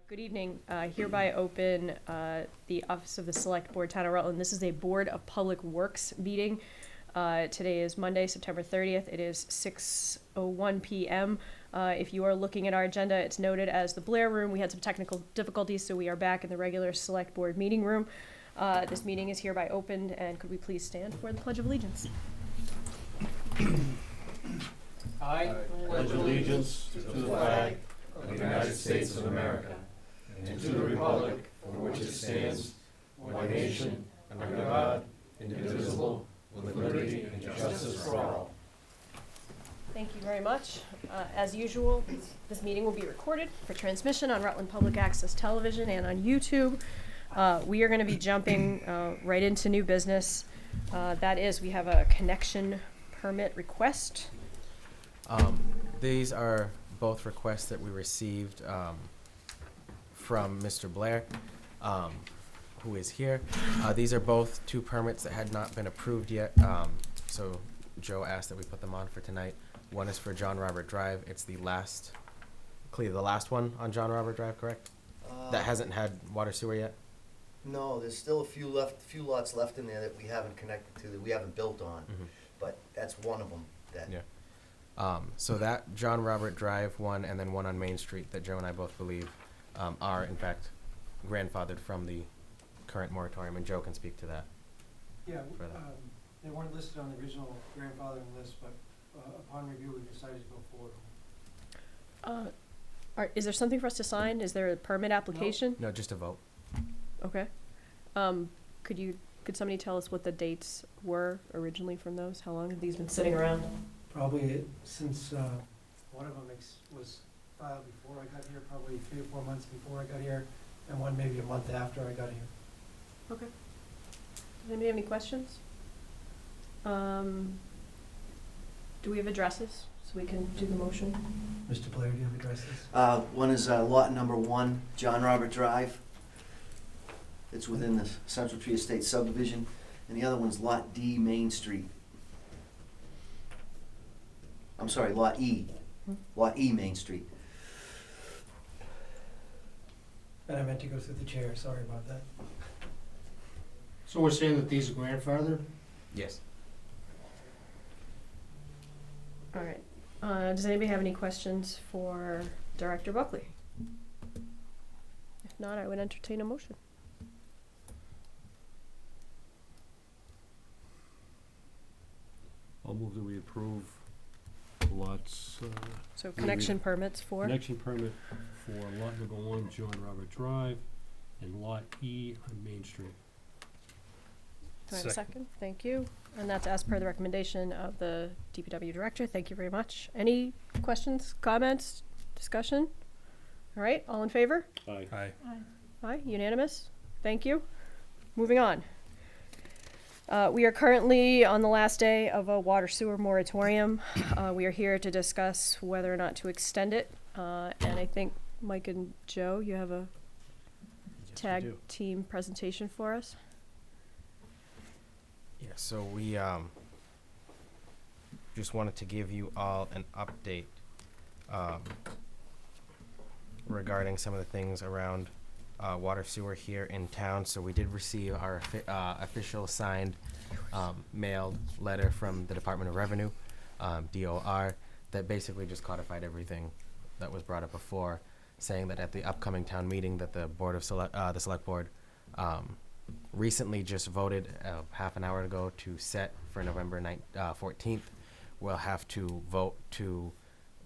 Good evening. Hereby open the Office of the Select Board, Town of Rutland. This is a Board of Public Works meeting. Today is Monday, September 30th. It is 6:01 p.m. If you are looking at our agenda, it's noted as the Blair Room. We had some technical difficulties, so we are back in the regular Select Board meeting room. This meeting is hereby opened, and could we please stand for the Pledge of Allegiance? I pledge allegiance to the flag of the United States of America and to the republic for which it stands, one nation, under God, indivisible, with liberty and justice for all. Thank you very much. As usual, this meeting will be recorded for transmission on Rutland Public Access Television and on YouTube. We are going to be jumping right into new business. That is, we have a connection permit request. These are both requests that we received from Mr. Blair, who is here. These are both two permits that had not been approved yet, so Joe asked that we put them on for tonight. One is for John Robert Drive. It's the last one on John Robert Drive, correct? That hasn't had water sewer yet? No, there's still a few lots left in there that we haven't connected to, that we haven't built on, but that's one of them. Yeah. So that John Robert Drive one and then one on Main Street that Joe and I both believe are in fact grandfathered from the current moratorium, and Joe can speak to that. Yeah, they weren't listed on the original grandfathering list, but upon review, we decided to go forward. Is there something for us to sign? Is there a permit application? No, just a vote. Okay. Could somebody tell us what the dates were originally from those? How long have these been sitting around? Probably since one of them was filed before I got here, probably 3 or 4 months before I got here, and one maybe a month after I got here. Okay. Does anybody have any questions? Do we have addresses so we can do the motion? Mr. Blair, do you have addresses? One is lot number 1, John Robert Drive. It's within the Central Tree Estate subdivision, and the other one's Lot D, Main Street. I'm sorry, Lot E. Lot E, Main Street. And I meant to go through the chair, sorry about that. So we're saying that these are grandfathered? Yes. All right. Does anybody have any questions for Director Buckley? If not, I would entertain a motion. I'll move that we approve lots, So connection permits for? connection permit for lot number 1, John Robert Drive, and lot E on Main Street. Do I have a second? Thank you. And that's as per the recommendation of the DPW Director. Thank you very much. Any questions, comments, discussion? All right, all in favor? Aye. Aye. Aye, unanimous. Thank you. Moving on. We are currently on the last day of a water sewer moratorium. We are here to discuss whether or not to extend it. And I think Mike and Joe, you have a tag team presentation for us. Yeah, so we just wanted to give you all an update regarding some of the things around water sewer here in town. So we did receive our official signed mailed letter from the Department of Revenue, DOR, that basically just codified everything that was brought up before, saying that at the upcoming town meeting that the Select Board recently just voted half an hour ago to set for November 14th. We'll have to vote to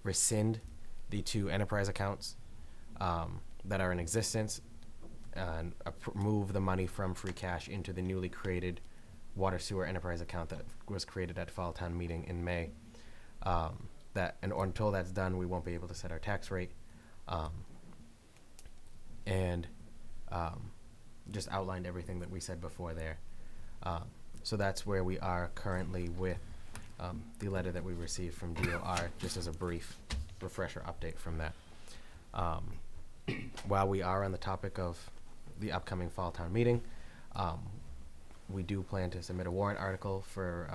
rescind the 2 enterprise accounts that are in existence and move the money from free cash into the newly created water sewer enterprise account that was created at Fall Town Meeting in May. Until that's done, we won't be able to set our tax rate. Just outlined everything that we said before there. So that's where we are currently with the letter that we received from DOR, just as a brief refresher update from that. While we are on the topic of the upcoming Fall Town Meeting, we do plan to submit a warrant article for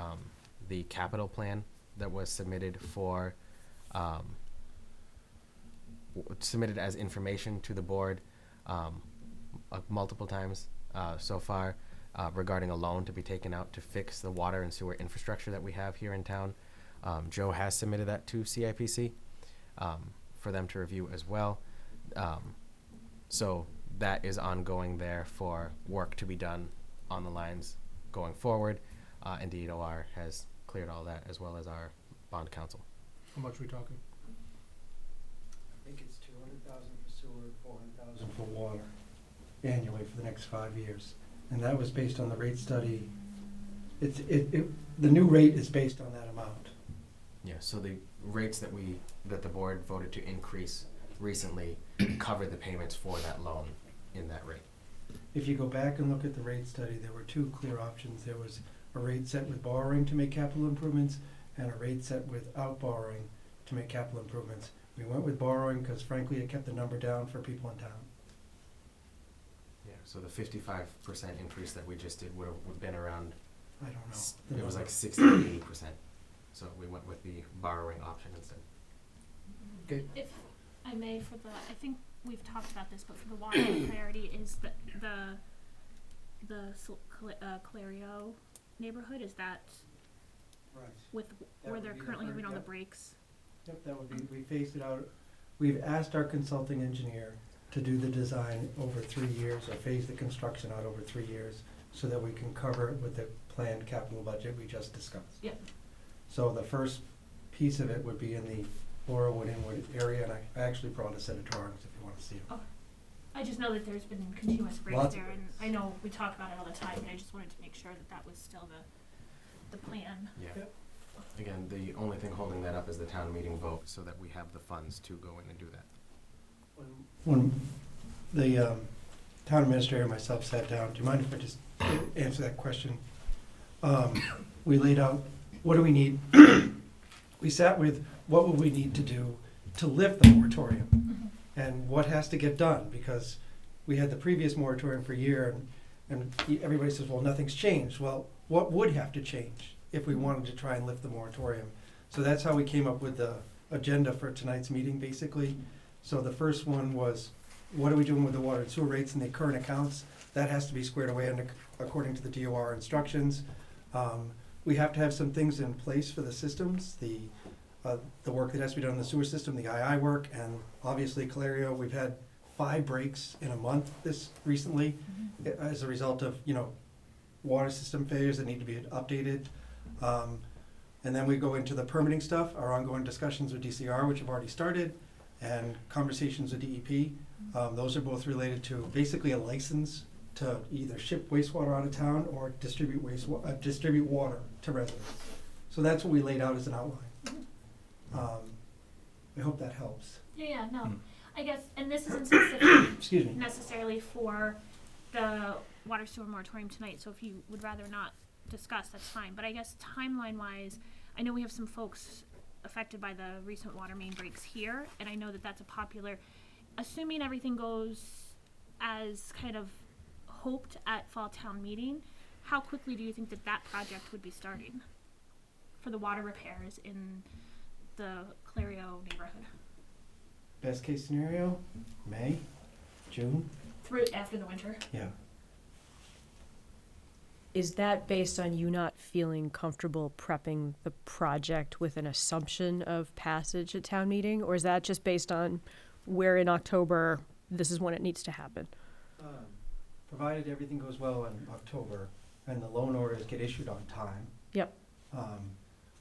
the capital plan that was submitted submitted as information to the board multiple times so far regarding a loan to be taken out to fix the water and sewer infrastructure that we have here in town. Joe has submitted that to CIPC for them to review as well. So that is ongoing there for work to be done on the lines going forward. And DOR has cleared all that, as well as our bond counsel. How much are we talking? I think it's 200,000 for sewer, 400,000 for water annually for the next 5 years. And that was based on the rate study. The new rate is based on that amount. Yeah, so the rates that the board voted to increase recently cover the payments for that loan in that rate. If you go back and look at the rate study, there were two clear options. There was a rate set with borrowing to make capital improvements and a rate set without borrowing to make capital improvements. We went with borrowing because frankly it kept the number down for people in town. Yeah, so the 55% increase that we just did would have been around, I don't know. it was like 60 to 80%. So we went with the borrowing option instead. Okay. If I may, I think we've talked about this, but for the water clarity, is the Clario neighborhood, is that Right. with That where would they're be the currently third, having all the yep. breaks? Yep, that would be, we phased it out. We've asked our consulting engineer to do the design over 3 years, or phase the construction out over 3 years, so that we can cover it with the planned capital budget we just discussed. Yep. So the first piece of it would be in the Laurelwood Inwood area, and I actually brought a set of drawings if you want to see them. I just know that there's been continuous breaks Lots of there, and I know we talk about it all the time, and I just wanted to make sure that that was still the plan. Yeah. Yep. Again, the only thing holding that up is the town meeting vote, so that we have the funds to go in and do that. When the town administrator and myself sat down, do you mind if I just answer that question? We laid out, what do we need? We sat with, what would we need to do to lift the moratorium? And what has to get done? Because we had the previous moratorium for a year, and everybody says, well, nothing's changed. Well, what would have to change if we wanted to try and lift the moratorium? So that's how we came up with the agenda for tonight's meeting, basically. So the first one was, what are we doing with the water and sewer rates and the current accounts? That has to be squared away according to the DOR instructions. We have to have some things in place for the systems, the work that has to be done in the sewer system, the II work, and obviously Clario. We've had 5 breaks in a month recently as a result of, water system failures that need to be updated. And then we go into the permitting stuff, our ongoing discussions with DCR, which have already started, and conversations with DEP. Those are both related to basically a license to either ship wastewater out of town or distribute water to residents. So that's what we laid out as an outline. I hope that helps. Yeah, no. I guess, and this isn't specific Excuse me. necessarily for the water sewer moratorium tonight, so if you would rather not discuss, that's fine. But I guess timeline-wise, I know we have some folks affected by the recent water main breaks here, and I know that that's a popular, assuming everything goes as kind of hoped at fall town meeting, how quickly do you think that that project would be starting for the water repairs in the Clario neighborhood? Best case scenario, May, June. Through after the winter? Yeah. Is that based on you not feeling comfortable prepping the project with an assumption of passage at town meeting? Or is that just based on where in October this is when it needs to happen? Provided everything goes well in October and the loan orders get issued on time. Yep.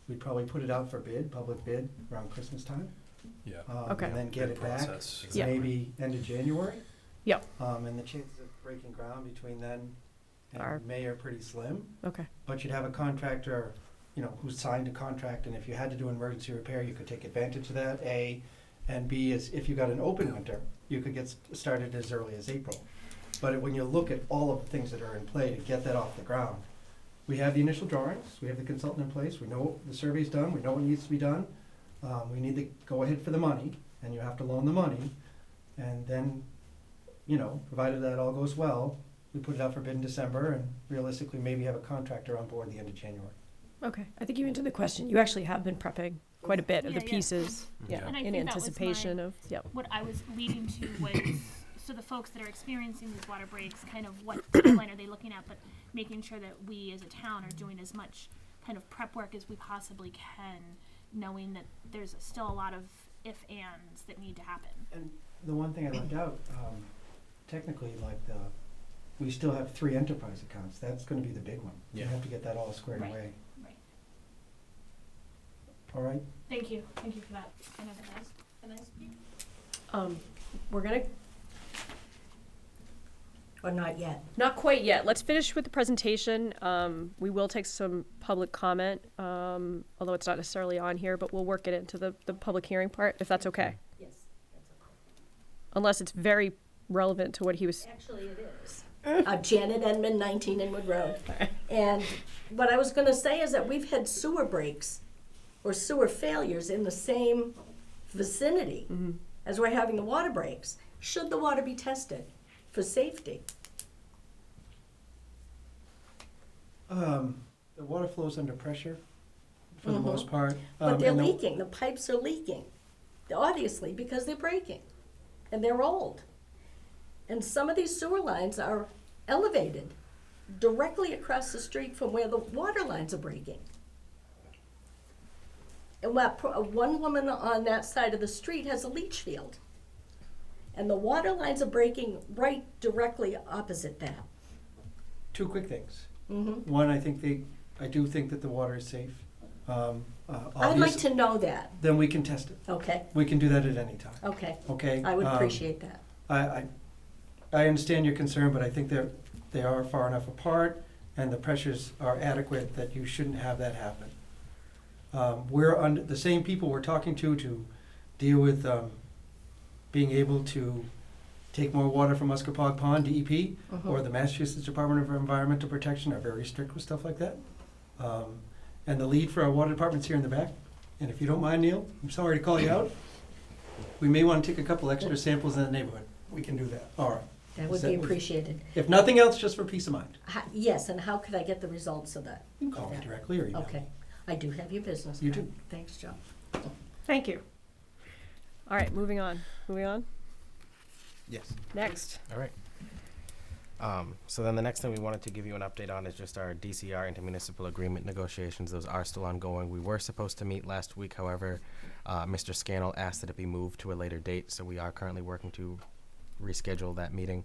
We'd probably put it out for bid, public bid, around Christmas time. Yeah. Okay. And then get it back, Process. Yeah. maybe end of January. Yep. And the chances of breaking ground between then Are- and May are pretty slim. Okay. But you'd have a contractor, who's signed a contract, and if you had to do an emergency repair, you could take advantage of that, A. And B is, if you got an open winter, you could get started as early as April. But when you look at all of the things that are in play to get that off the ground, we have the initial drawings, we have the consultant in place, we know the survey's done, we know what needs to be done. We need to go ahead for the money, and you have to loan the money. And then, provided that all goes well, we put it out for bid in December, and realistically maybe have a contractor on board the end of January. Okay. I think you answered the question. You actually have been prepping quite a bit of the Yeah, yeah. pieces. Yeah. And I In think that was anticipation of, yep. what I was leading to was, so the folks that are experiencing these water breaks, kind of what timeline are they looking at, but making sure that we as a town are doing as much kind of prep work as we possibly can, knowing that there's still a lot of if-ands that need to happen. And the one thing I left out, technically, like we still have 3 enterprise accounts. That's gonna be the big one. You Yeah. have to get that all squared Right. away. Right. All right? Thank you for that. Can I speak? We're gonna, Or not yet? not quite yet. Let's finish with the presentation. We will take some public comment, although it's not necessarily on here, but we'll work it into the public hearing part, if that's okay. Yes, that's okay. Unless it's very relevant to what he was, Actually, it is. Janet Edmond, 19 Inwood Road. And what I was gonna say is that we've had sewer breaks or sewer failures in the same vicinity as we're having the water breaks. Should the water be tested for safety? The water flows under pressure for the Mhm. most part. But they're and the- leaking, the pipes are leaking, obviously, because they're breaking, and they're old. And some of these sewer lines are elevated directly across the street from where the water lines are breaking. And one woman on that side of the street has a leach field. And the water lines are breaking right directly opposite that. 2 quick things. Mhm. One, I do think that the water is safe. I'd like Obvious- to know that. Then we can test it. Okay, We can do that at any time, okay. okay? I would appreciate that. I understand your concern, but I think they are far enough apart and the pressures are adequate that you shouldn't have that happen. We're under, the same people we're talking to deal with being able to take more water from Muscatog Pond, DEP, or the Massachusetts Department of Environmental Protection are very strict with stuff like that. And the lead for our water department's here in the back. And if you don't mind, Neil, I'm sorry to call you out. We may want to take a couple extra samples in the neighborhood. We can do that. All right. That would be appreciated. If nothing else, just for peace of mind. Yes, and how could I get the results of that? You can call me directly or email. Okay, I do have your business You card. do. Thanks, Joe. thank you. All right, moving on. Yes. Next. All right. So then the next thing we wanted to give you an update on is just our DCR intermunicipal agreement negotiations. Those are still ongoing. We were supposed to meet last week, however, Mr. Scannell asked that it be moved to a later date, so we are currently working to reschedule that meeting.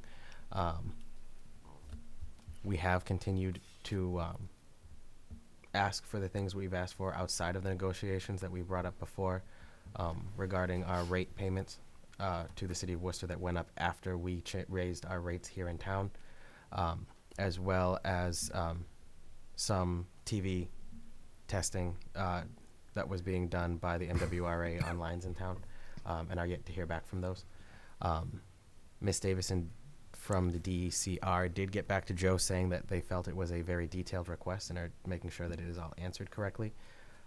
We have continued to ask for the things we've asked for outside of the negotiations that we brought up before, regarding our rate payments to the city of Worcester that went up after we raised our rates here in town, as well as some TV testing that was being done by the MWRA on lines in town, and are yet to hear back from those. Ms. Davison from the DCR did get back to Joe saying that they felt it was a very detailed request and are making sure that it is all answered correctly.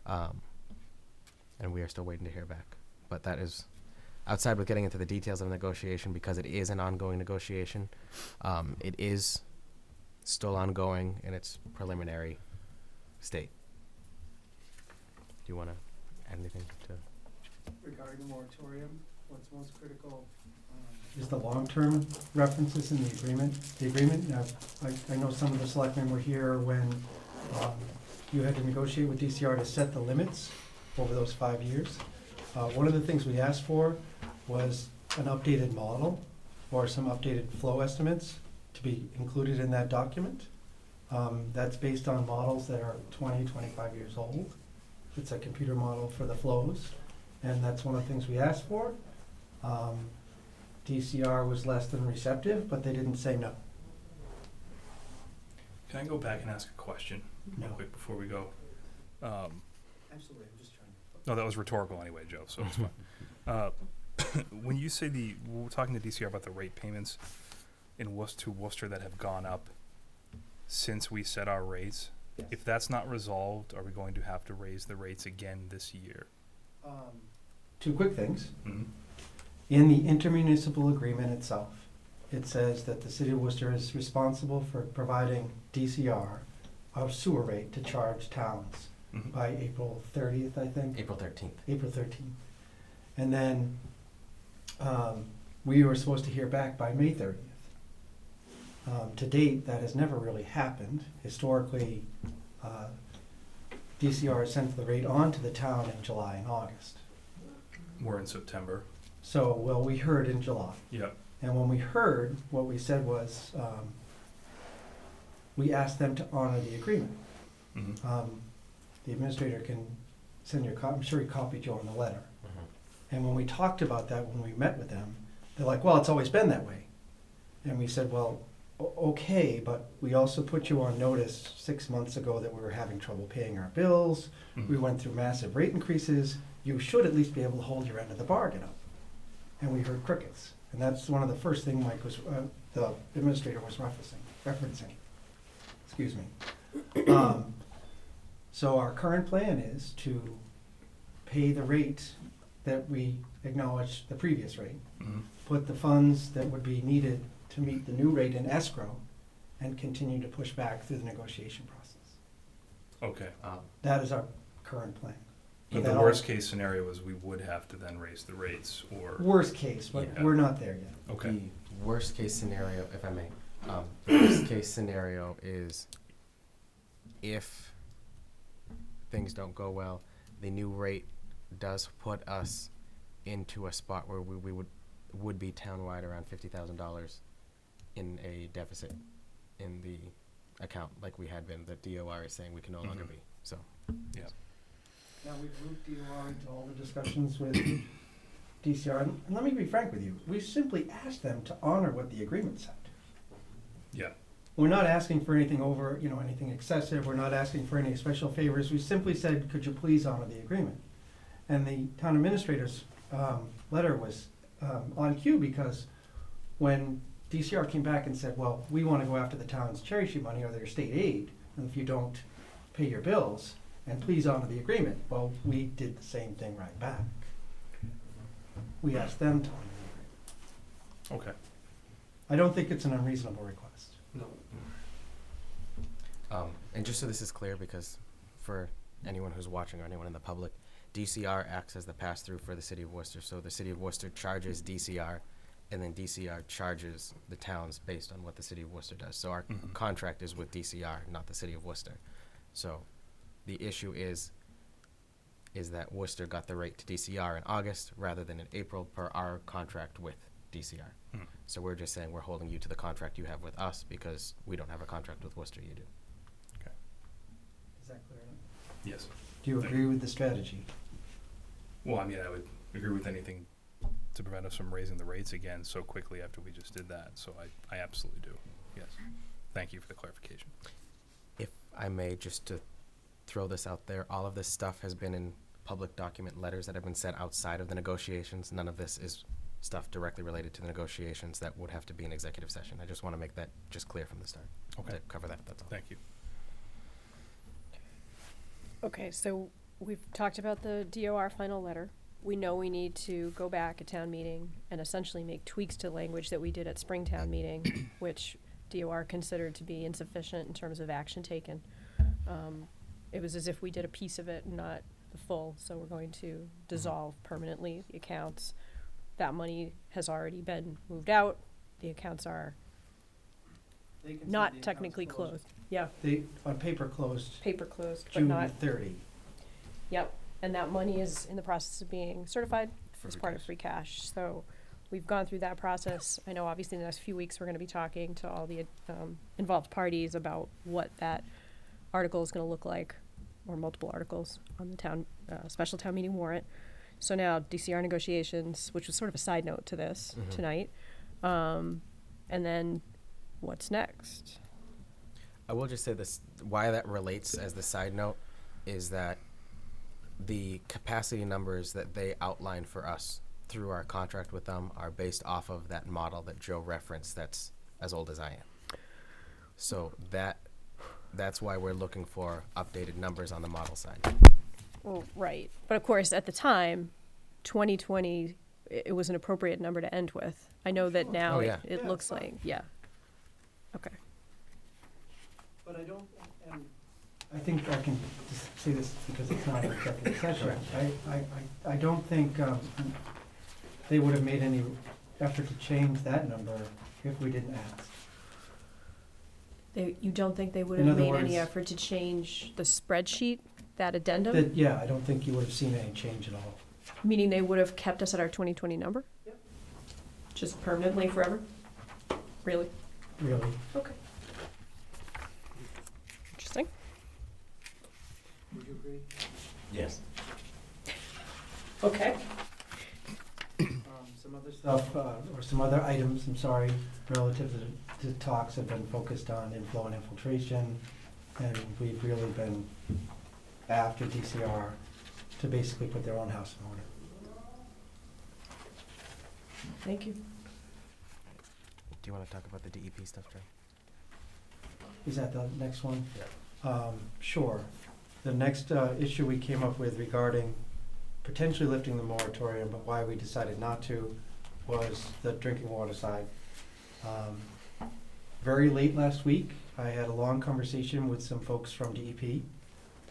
And we are still waiting to hear back. But that is outside with getting into the details of the negotiation, because it is an ongoing negotiation. It is still ongoing in its preliminary state. Do you want to add anything to? Regarding the moratorium, what's most critical is the long-term references in the agreement. The agreement, now, I know some of the selectmen were here when you had to negotiate with DCR to set the limits over those 5 years. One of the things we asked for was an updated model or some updated flow estimates to be included in that document. That's based on models that are 20, 25 years old. It's a computer model for the flows, and that's one of the things we asked for. DCR was less than receptive, but they didn't say no. Can I go back and ask a question real No. quick before we go? Absolutely, I'm just trying to. No, that was rhetorical anyway, Joe, so it's fine. When you say we're talking to DCR about the rate payments in Worcester that have gone up since we set our rates, Yes. if that's not resolved, are we going to have to raise the rates again this year? 2 quick things. Mm-hmm. In the intermunicipal agreement itself, it says that the city of Worcester is responsible for providing DCR a sewer rate to charge towns Mm-hmm. by April 30th, I think. April 13th. April 13th. And then we were supposed to hear back by May 30th. To date, that has never really happened. Historically, DCR sent the rate on to the town in July and August. We're in September. So, well, we heard in July. Yep. And when we heard, what we said was, we asked them to honor the agreement. Mm-hmm. The administrator can send you a copy, I'm sure he copied you on the letter. Mhm. And when we talked about that, when we met with them, they're like, well, it's always been that way. And we said, well, okay, but we also put you on notice 6 months ago that we were having trouble paying our bills. We Mhm. went through massive rate increases. You should at least be able to hold your end of the bargain up. And we heard crickets. And that's one of the first things Mike was, the administrator was referencing. Excuse me. So our current plan is to pay the rate that we acknowledged, the previous rate, Mhm. put the funds that would be needed to meet the new rate in escrow, and continue to push back through the negotiation process. Okay. That is our current plan. But That the all- worst case scenario is we would have to then raise the rates, or Worst case, but Yeah. we're not there yet. okay. The worst case scenario, if I may, the worst case scenario is if things don't go well, the new rate does put us into a spot where we would be townwide around $50,000 in a deficit in the account, like we had been. The DOR is saying we can no longer Mhm. be. So Yeah. Now, we've moved DOR into all the discussions with DCR, and let me be frank with you, we simply asked them to honor what the agreement said. Yeah. We're not asking for anything over, anything excessive, we're not asking for any special favors, we simply said, could you please honor the agreement? And the town administrator's letter was on cue, because when DCR came back and said, well, we want to go after the town's cherry sheet money or their state aid, and if you don't pay your bills, and please honor the agreement, well, we did the same thing right back. We asked them to honor the agreement. Okay. I don't think it's an unreasonable request. No. and just so this is clear, because for anyone who's watching or anyone in the public, DCR acts as the pass-through for the city of Worcester. So the city of Worcester charges DCR, and then DCR charges the towns based on what the city of Worcester does. So our Mhm. contract is with DCR, not the city of Worcester. So the issue is that Worcester got the rate to DCR in August rather than in April per our contract with DCR. Hmm. So we're just saying we're holding you to the contract you have with us because we don't have a contract with Worcester, you do. Is that clear enough? Yes. Do you agree with the strategy? Well, I mean, I would agree with anything to prevent us from raising the rates again so quickly after we just did that. So I absolutely do. Yes. Thank you for the clarification. If I may, just to throw this out there, all of this stuff has been in public document letters that have been sent outside of the negotiations. None of this is stuff directly related to the negotiations that would have to be an executive session. I just want to make that just clear from the start. Okay. To cover that, that's all. Thank you. Okay, so we've talked about the DOR final letter. We know we need to go back at town meeting and essentially make tweaks to language that we did at Springtown meeting, which DOR considered to be insufficient in terms of action taken. It was as if we did a piece of it, not the full, so we're going to dissolve permanently the accounts. That money has already been moved out. The accounts are not technically closed. Yeah, They, on paper, closed paper closed, but June not, 30. yep. And that money is in the process of being certified For as free part of cash. free cash. So we've gone through that process. I know obviously in the next few weeks, we're gonna be talking to all the involved parties about what that article is gonna look like, or multiple articles on the town, special town meeting warrant. So now DCR negotiations, which was sort of a side note to this Mhm. tonight. And then what's next? I will just say this, why that relates as the side note is that the capacity numbers that they outline for us through our contract with them are based off of that model that Joe referenced that's as old as I am. So that's why we're looking for updated numbers on the model side. Well, right. But of course, at the time, 2020, it was an appropriate number to end with. I know that now Oh, yeah. it Yeah, looks fine. like, yeah. Okay. But I don't, and I think I can just say this because it's not an executive session. I don't think they would have made any effort to change that number if we didn't ask. You don't think they would In have other made any words- effort to change the spreadsheet, that addendum? That, yeah, I don't think you would have seen any change at all. Meaning they would have kept us at our 2020 number? Yep. Just permanently, forever? Really? Really. Okay. Interesting. Would you agree? Yes. Okay. Some other stuff, or some other items, I'm sorry, relative to talks have been focused on inflow and infiltration, and we've really been after DCR to basically put their own house in order. Thank you. Do you want to talk about the DEP stuff, Joe? Is that the next one? Yeah. Sure. The next issue we came up with regarding potentially lifting the moratorium, but why we decided not to, was the drinking water side. Very late last week, I had a long conversation with some folks from DEP.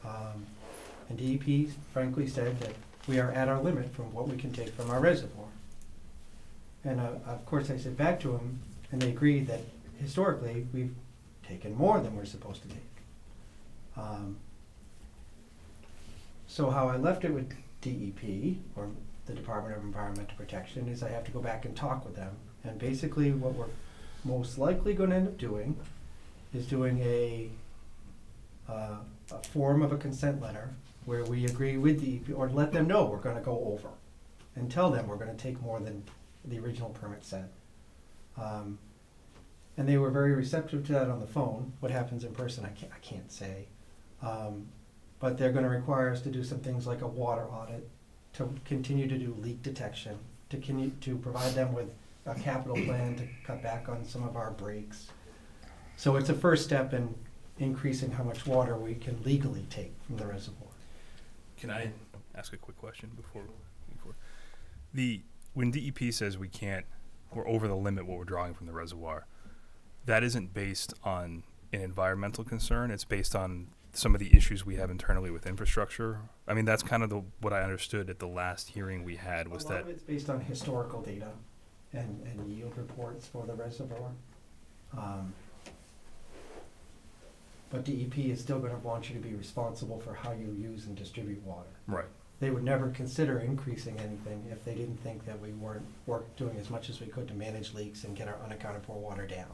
And DEP frankly said that we are at our limit from what we can take from our reservoir. And of course I said back to them, and they agreed that historically we've taken more than we're supposed to take. So how I left it with DEP, or the Department of Environmental Protection, is I have to go back and talk with them. And basically what we're most likely going to end up doing is doing a form of a consent letter where we agree with DEP, or let them know we're going to go over, and tell them we're going to take more than the original permit said. And they were very receptive to that on the phone. What happens in person, I can't say. But they're going to require us to do some things like a water audit, to continue to do leak detection, to provide them with a capital plan to cut back on some of our breaks. So it's a first step in increasing how much water we can legally take from the reservoir. Can I ask a quick question before when DEP says we're over the limit what we're drawing from the reservoir, that isn't based on an environmental concern, it's based on some of the issues we have internally with infrastructure? I mean, that's kind of what I understood at the last hearing we had, was A lot that of it's based on historical data and yield reports for the reservoir. But DEP is still going to want you to be responsible for how you use and distribute water. right. They would never consider increasing anything if they didn't think that we weren't doing as much as we could to manage leaks and get our unaccounted for water down.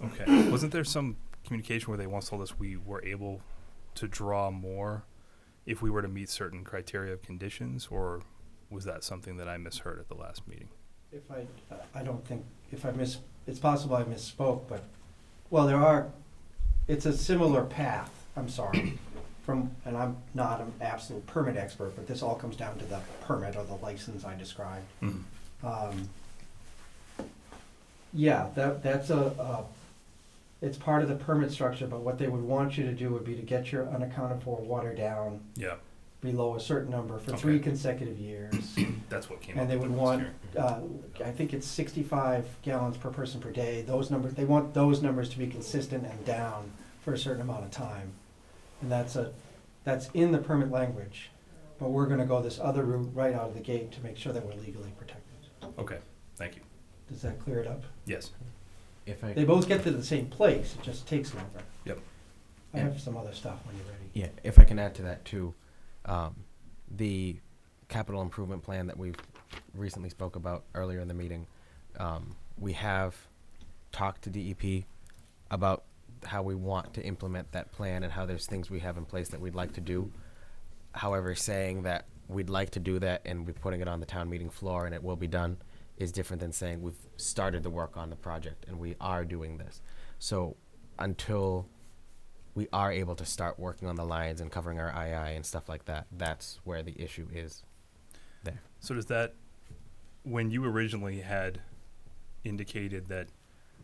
Okay. Wasn't there some communication where they once told us we were able to draw more if we were to meet certain criteria of conditions, or was that something that I misheard at the last meeting? I don't think, it's possible I misspoke, but, well, it's a similar path, I'm sorry, and I'm not an absolute permit expert, but this all comes down to the permit or the license I described. Mm. Yeah, that's it's part of the permit structure, but what they would want you to do would be to get your unaccounted for water down Yeah, below a certain number for Okay. 3 consecutive years. that's what came up. And they with would the want, hearing. I think it's 65 gallons per person per day. They want those numbers to be consistent and down for a certain amount of time. And that's in the permit language, but we're gonna go this other route right out of the gate to make sure that we're legally protected. Okay, thank you. Does that clear it up? Yes. They both get to the same place, it just takes longer. Yep. I have some other stuff when you're ready. Yeah, if I can add to that too, the capital improvement plan that we recently spoke about earlier in the meeting, we have talked to DEP about how we want to implement that plan and how there's things we have in place that we'd like to do. However, saying that we'd like to do that and we're putting it on the town meeting floor and it will be done is different than saying we've started the work on the project and we are doing this. So until we are able to start working on the lines and covering our II and stuff like that, that's where the issue is there. So does that, when you originally had indicated that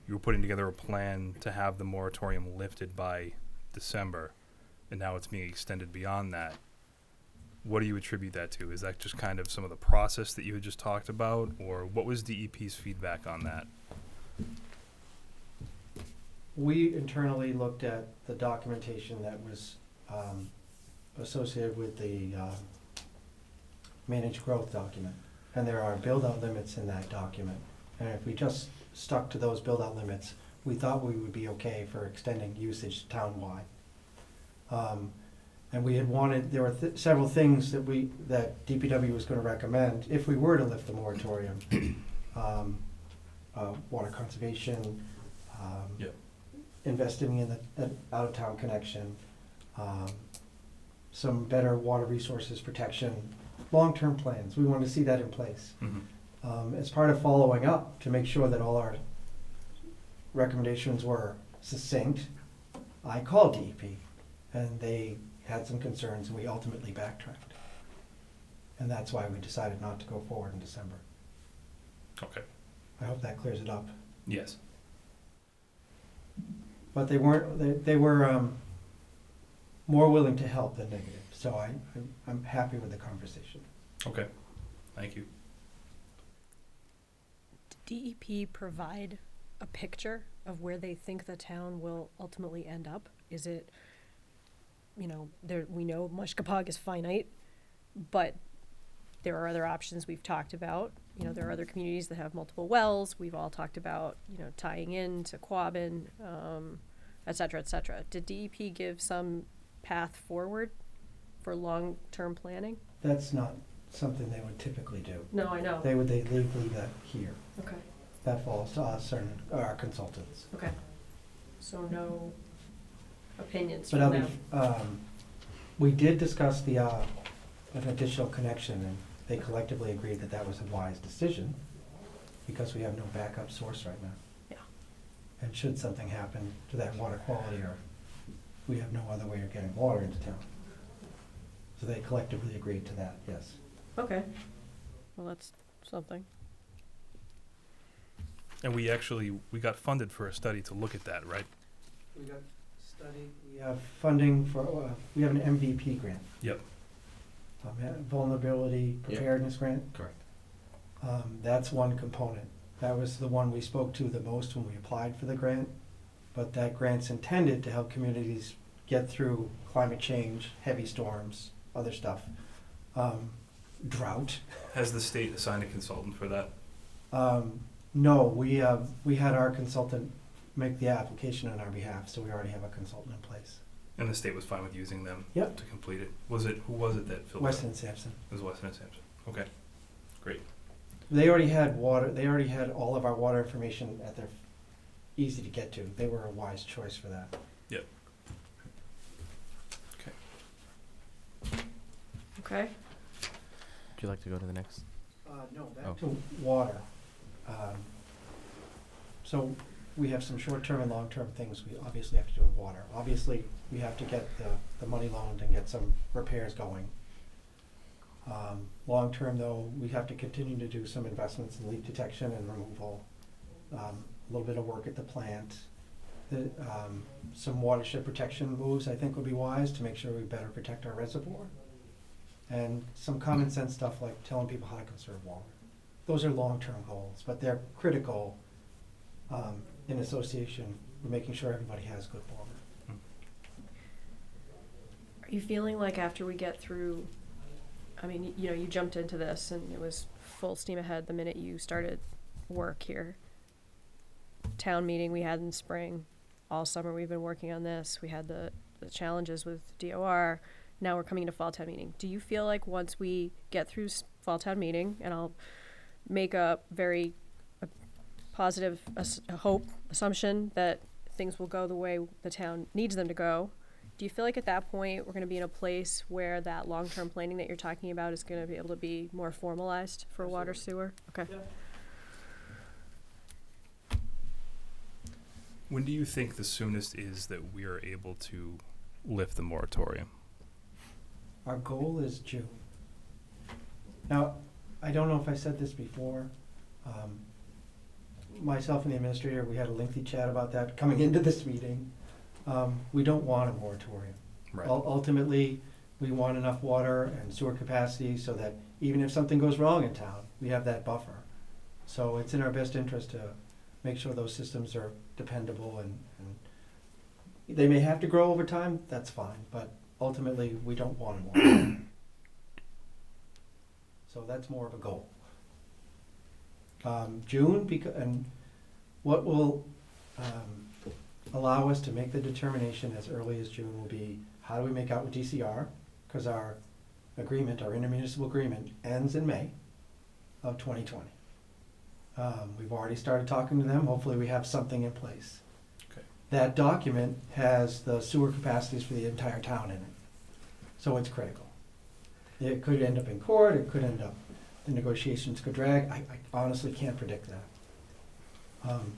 you were putting together a plan to have the moratorium lifted by December, and now it's being extended beyond that, what do you attribute that to? Is that just kind of some of the process that you had just talked about, or what was DEP's feedback on that? We internally looked at the documentation that was associated with the managed growth document. and there are build-out limits in that document. And if we just stuck to those build-out limits, we thought we would be okay for extending usage town-wide. And we had wanted, there were several things that DPW was gonna recommend if we were to lift the moratorium. Water conservation, Yep. investing in the out-of-town connection, some better water resources protection, long-term plans. We wanted to see that in place. As part of following up to make sure that all our recommendations were succinct, I called DEP, and they had some concerns, and we ultimately backtracked. And that's why we decided not to go forward in December. Okay. I hope that clears it up. Yes. But they were more willing to help than negative, so I'm happy with the conversation. Okay. Thank you. Did DEP provide a picture of where they think the town will ultimately end up? Is it, we know Mushkapog is finite, but there are other options we've talked about. There are other communities that have multiple wells. We've all talked about, tying in to Quabbin, et cetera, et cetera. Did DEP give some path forward for long-term planning? That's not something they would typically do. No, I know. They leave that here. Okay. That falls to us and our consultants. Okay. So no opinions But from them? we did discuss an additional connection, and they collectively agreed that that was a wise decision because we have no backup source right now. Yeah. And should something happen to that water quality, or we have no other way of getting water into town. So they collectively agreed to that, yes. Okay. Well, that's something. And we got funded for a study to look at that, right? We got study, we have funding for, we have an MVP grant. Yep. Vulnerability preparedness grant. Correct. That's one component. That was the one we spoke to the most when we applied for the grant. But that grant's intended to help communities get through climate change, heavy storms, other stuff, drought. Has the state assigned a consultant for that? No, we had our consultant make the application on our behalf, so we already have a consultant in place. And the state was fine with using them Yep. to complete it? Who was it that filled Weston and Sampson. It was Weston and Sampson. Okay. Great. They already had water, they already had all of our water information at their, easy to get to. They were a wise choice for that. Yep. Okay. Would you like to go to the next? No, Oh. back to water. So we have some short-term and long-term things we obviously have to do with water. Obviously, we have to get the money loaned and get some repairs going. Long-term though, we have to continue to do some investments in leak detection and removal, a little bit of work at the plant. Some watershed protection moves I think would be wise to make sure we better protect our reservoir. And some common sense stuff like telling people how to conserve water. Those are long-term goals, but they're critical in association with making sure everybody has good water. Are you feeling like after we get through, I mean, you jumped into this and it was full steam ahead the minute you started work here. Town meeting we had in spring, all summer we've been working on this. We had the challenges with DOR. Now we're coming into fall town meeting. Do you feel like once we get through fall town meeting, and I'll make a very positive assumption that things will go the way the town needs them to go, do you feel like at that point we're going to be in a place where that long-term planning that you're talking about is going to be able to be more formalized for water sewer? Okay. Yeah. When do you think the soonest is that we are able to lift the moratorium? Our goal is June. Now, I don't know if I said this before. Myself and the administrator, we had a lengthy chat about that coming into this meeting. We don't want a moratorium. Right. Ultimately, we want enough water and sewer capacity so that even if something goes wrong in town, we have that buffer. So it's in our best interest to make sure those systems are dependable, and they may have to grow over time, that's fine, but ultimately, we don't want a moratorium. So that's more of a goal. June, and what will allow us to make the determination as early as June will be, how do we make out with DCR? Because our agreement, our intermunicipal agreement, ends in May of 2020. We've already started talking to them. Hopefully we have something in place. Okay. That document has the sewer capacities for the entire town in it. So it's critical. It could end up in court, it could end up, the negotiations could drag. I honestly can't predict that.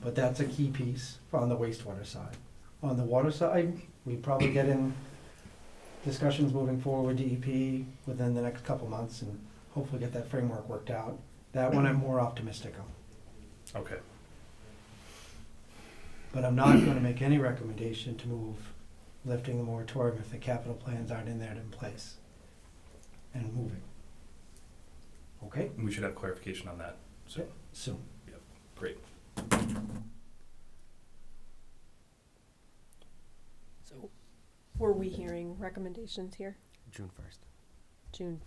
But that's a key piece on the wastewater side. On the water side, we probably get in discussions moving forward with DEP within the next couple months and hopefully get that framework worked out. That one I'm more optimistic on. Okay. But I'm not gonna make any recommendation to move lifting the moratorium if the capital plans aren't in there in place and moving. Okay? We should have clarification on that soon. Soon. Great. So, were we hearing recommendations here? June 1st. June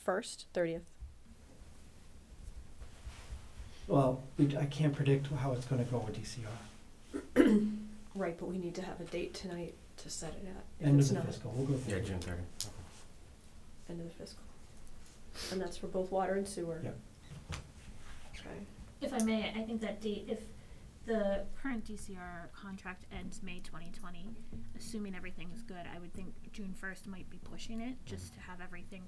1st, 30th? Well, I can't predict how it's gonna go with DCR. Right, but we need to have a date tonight to set it at. If End it's of the not, fiscal, we'll go through. Yeah, it. June 30th. end of the fiscal. And that's for both water and sewer? Yep. Okay. If I may, I think that date, if the current DCR contract ends May 2020, assuming everything's good, I would think June 1st might be pushing it, just to have everything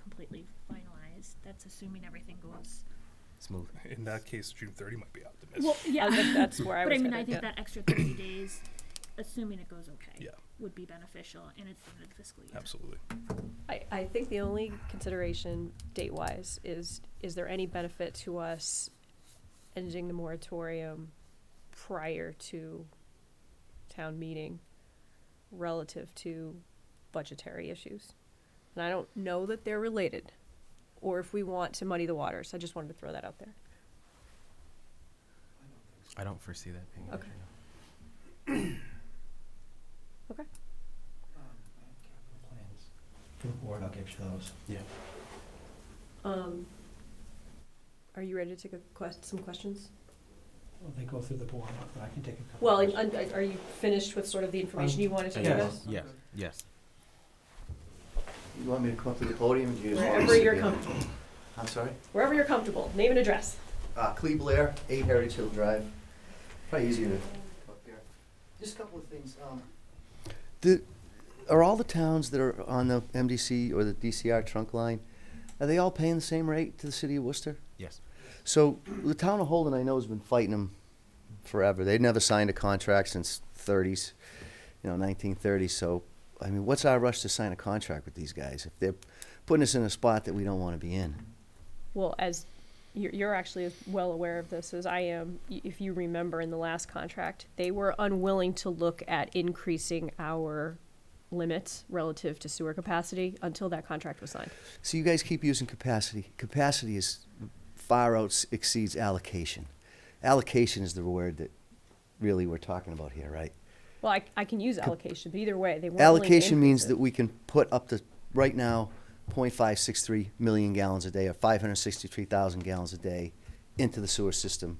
completely finalized. That's assuming everything goes. Smooth. In that case, June 30 might be optimistic. Well, yeah. That's where I But was I mean, headed, I think yeah. that extra 30 days, assuming it goes okay, Yeah. would be beneficial, and it's the end of the fiscal year. Absolutely. I think the only consideration date-wise is there any benefit to us ending the moratorium prior to town meeting relative to budgetary issues? And I don't know that they're related, or if we want to muddy the waters. I just wanted to throw that out there. I don't foresee that being an Okay. issue. Okay. Capital plans for the board, I'll get you those. Yeah. Are you ready to take some questions? Well, they go through the board, but I can take a couple. Well, questions. are you finished with sort of the information you wanted to give yes. us? Yes. Yes. You want me to come up to the podium? Or do you just want me to Wherever sit you're here? comfortable. I'm sorry? Wherever you're comfortable. Name and address. Cleve Blair, 8 Heritage Hill Drive. Probably easier to up here. Just a couple of things. Are all the towns that are on the MDC or the DCR trunk line, are they all paying the same rate to the city of Worcester? Yes. So the town of Holden, I know, has been fighting them forever. They'd never signed a contract since 30s, 1930s. So, I mean, what's our rush to sign a contract with these guys if they're putting us in a spot that we don't want to be in? Well, as you're actually as well aware of this as I am, if you remember in the last contract, they were unwilling to look at increasing our limits relative to sewer capacity until that contract was signed. So you guys keep using capacity. Capacity is far out exceeds allocation. Allocation is the word that really we're talking about here, right? Well, I can use allocation, but either way, they weren't willing to Allocation means increase that it. we can put up to, right now, 0.563 million gallons a day, or 563,000 gallons a day into the sewer system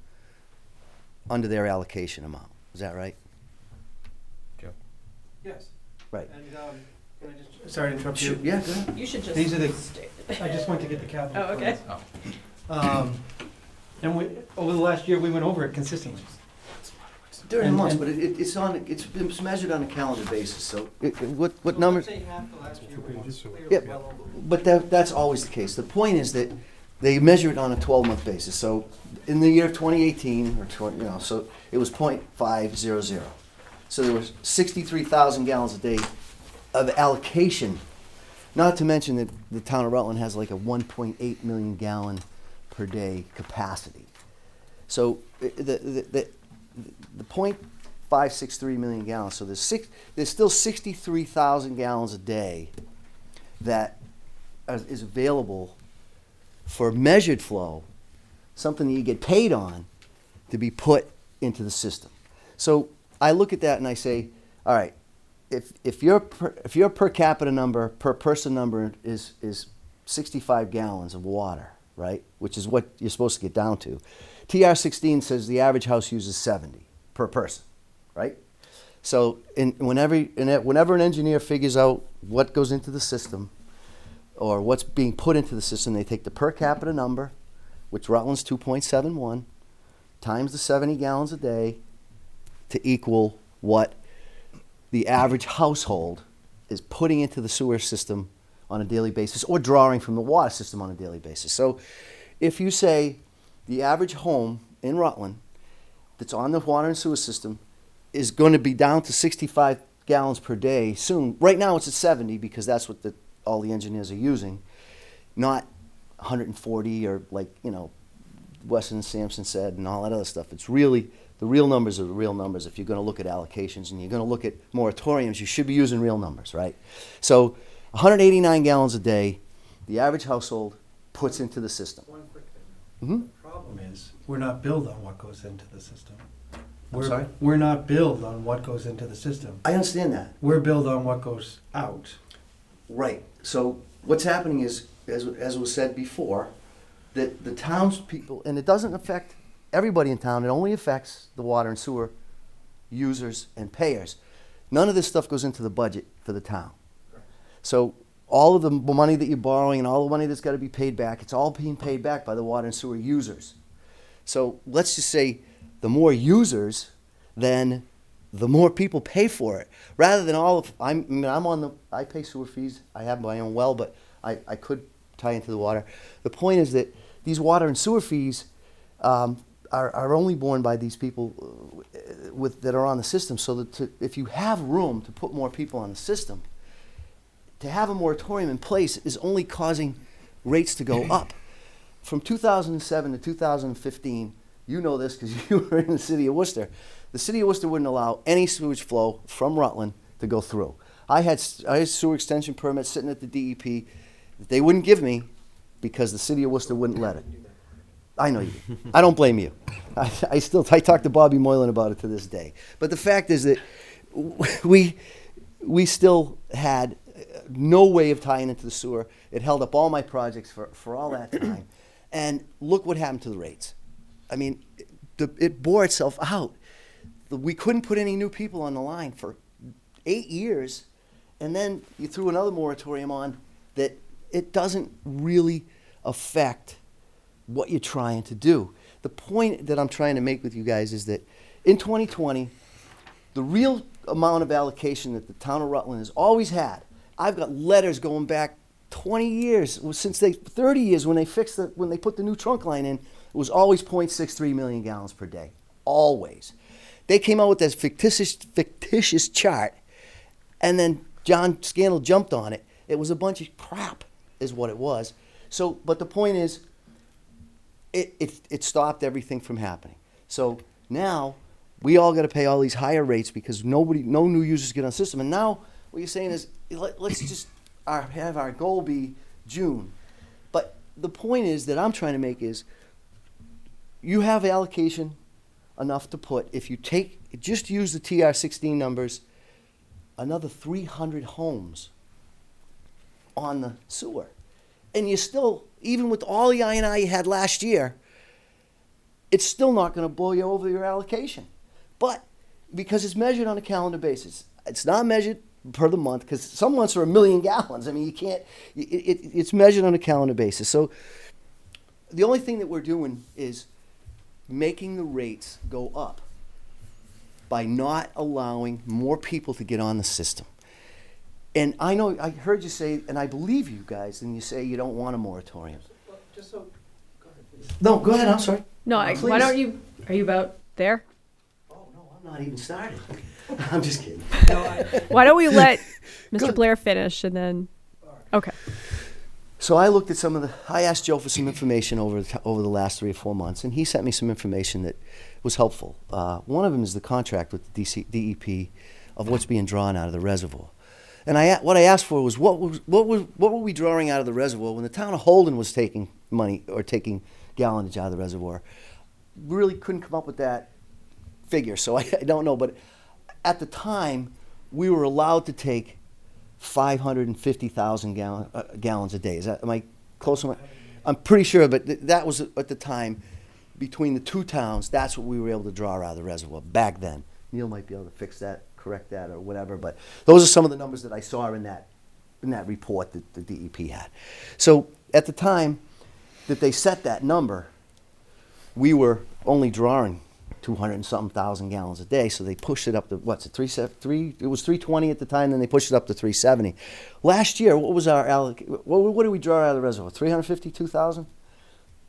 under their allocation amount. Is that right? Joe. Yes. Right. And, can I just, sorry to interrupt you. Yeah, go ahead. You should just. These are the- state- I just went to get the capital. Oh, okay. plans. And we, over the last year, we went over it consistently. During the And- months, and- but it's measured on a calendar basis, so what numbers? Yeah, but that's always the case. The point is that they measure it on a 12-month basis. So in the year of 2018, so it was 0.500. So there was 63,000 gallons a day of allocation. Not to mention that the town of Rutland has like a 1.8 million gallon per day capacity. So the 0.563 million gallons. So there's still 63,000 gallons a day that is available for measured flow, something that you get paid on, to be put into the system. So I look at that and I say, all right, if your per capita number, per person number is 65 gallons of water, right? Which is what you're supposed to get down to. TR16 says the average house uses 70 per person, right? So whenever an engineer figures out what goes into the system or what's being put into the system, they take the per capita number, which Rutland's 2.71, times the 70 gallons a day to equal what the average household is putting into the sewer system on a daily basis or drawing from the water system on a daily basis. So if you say the average home in Rutland that's on the water and sewer system is going to be down to 65 gallons per day soon. Right now it's at 70 because that's what all the engineers are using, not 140 or like, Weston and Sampson said and all that other stuff. It's really, the real numbers are the real numbers. If you're going to look at allocations and you're going to look at moratoriums, you should be using real numbers, right? So 189 gallons a day, the average household puts into the system. One quick thing. Mm-hmm. The problem is, we're not billed on what goes into the system. Sorry? We're not billed on what goes into the system. I understand that. We're billed on what goes out. Right. So what's happening is, as was said before, that the townspeople, and it doesn't affect everybody in town, it only affects the water and sewer users and payers. None of this stuff goes into the budget for the town. So all of the money that you're borrowing and all the money that's got to be paid back, it's all being paid back by the water and sewer users. So let's just say the more users, then the more people pay for it. Rather than I pay sewer fees. I have my own well, but I could tie into the water. The point is that these water and sewer fees are only borne by these people that are on the system. So that if you have room to put more people on the system, to have a moratorium in place is only causing rates to go up. From 2007 to 2015, you know this because you were in the city of Worcester. The city of Worcester wouldn't allow any sewage flow from Rutland to go through. I had sewer extension permits sitting at the DEP that they wouldn't give me because the city of Worcester wouldn't let it. I know you. I don't blame you. I talk to Bobby Moylan about it to this day. But the fact is that we still had no way of tying into the sewer. It held up all my projects for all that time. And look what happened to the rates. I mean, it bore itself out. We couldn't put any new people on the line for 8 years, and then you threw another moratorium on that it doesn't really affect what you're trying to do. The point that I'm trying to make with you guys is that in 2020, the real amount of allocation that the town of Rutland has always had, I've got letters going back 20 years, 30 years when they put the new trunk line in, it was always 0.63 million gallons per day, always. They came out with this fictitious chart, and then John Scandal jumped on it. It was a bunch of crap, is what it was. So, but the point is, it stopped everything from happening. So now we all got to pay all these higher rates because no new users get on the system. And now what you're saying is, let's just have our goal be June. But the point is that I'm trying to make is, you have allocation enough to put, if you just use the TR16 numbers, another 300 homes on the sewer. And you still, even with all the I&I you had last year, it's still not going to blow you over your allocation. But because it's measured on a calendar basis, it's not measured per the month, because some months are 1 million gallons. I mean, you can't, it's measured on a calendar basis. So the only thing that we're doing is making the rates go up by not allowing more people to get on the system. And I know, I heard you say, and I believe you guys, and you say you don't want a moratorium. Well, just so, go ahead, please. No, go ahead, I'm sorry. No, Please. why don't you, are you about there? Oh, no, I'm not even started. I'm just kidding. Why don't we let Mr. Blair finish and then, okay. So I looked at I asked Joe for some information over the last 3 or 4 months, and he sent me some information that was helpful. One of them is the contract with the DEP of what's being drawn out of the reservoir. And what I asked for was what were we drawing out of the reservoir when the town of Holden was taking money or taking gallonage out of the reservoir? We really couldn't come up with that figure, so I don't know. But at the time, we were allowed to take 550,000 gallons a day. Am I close? I'm pretty sure, but that was at the time, between the two towns, that's what we were able to draw out of the reservoir back then. Neil might be able to fix that, correct that, or whatever, but those are some of the numbers that I saw in that report that the DEP had. So at the time that they set that number, we were only drawing 200 and something thousand gallons a day, so they pushed it up to, what's it, 3, it was 320 at the time, then they pushed it up to 370. Last year, what was our what did we draw out of the reservoir? 352,000?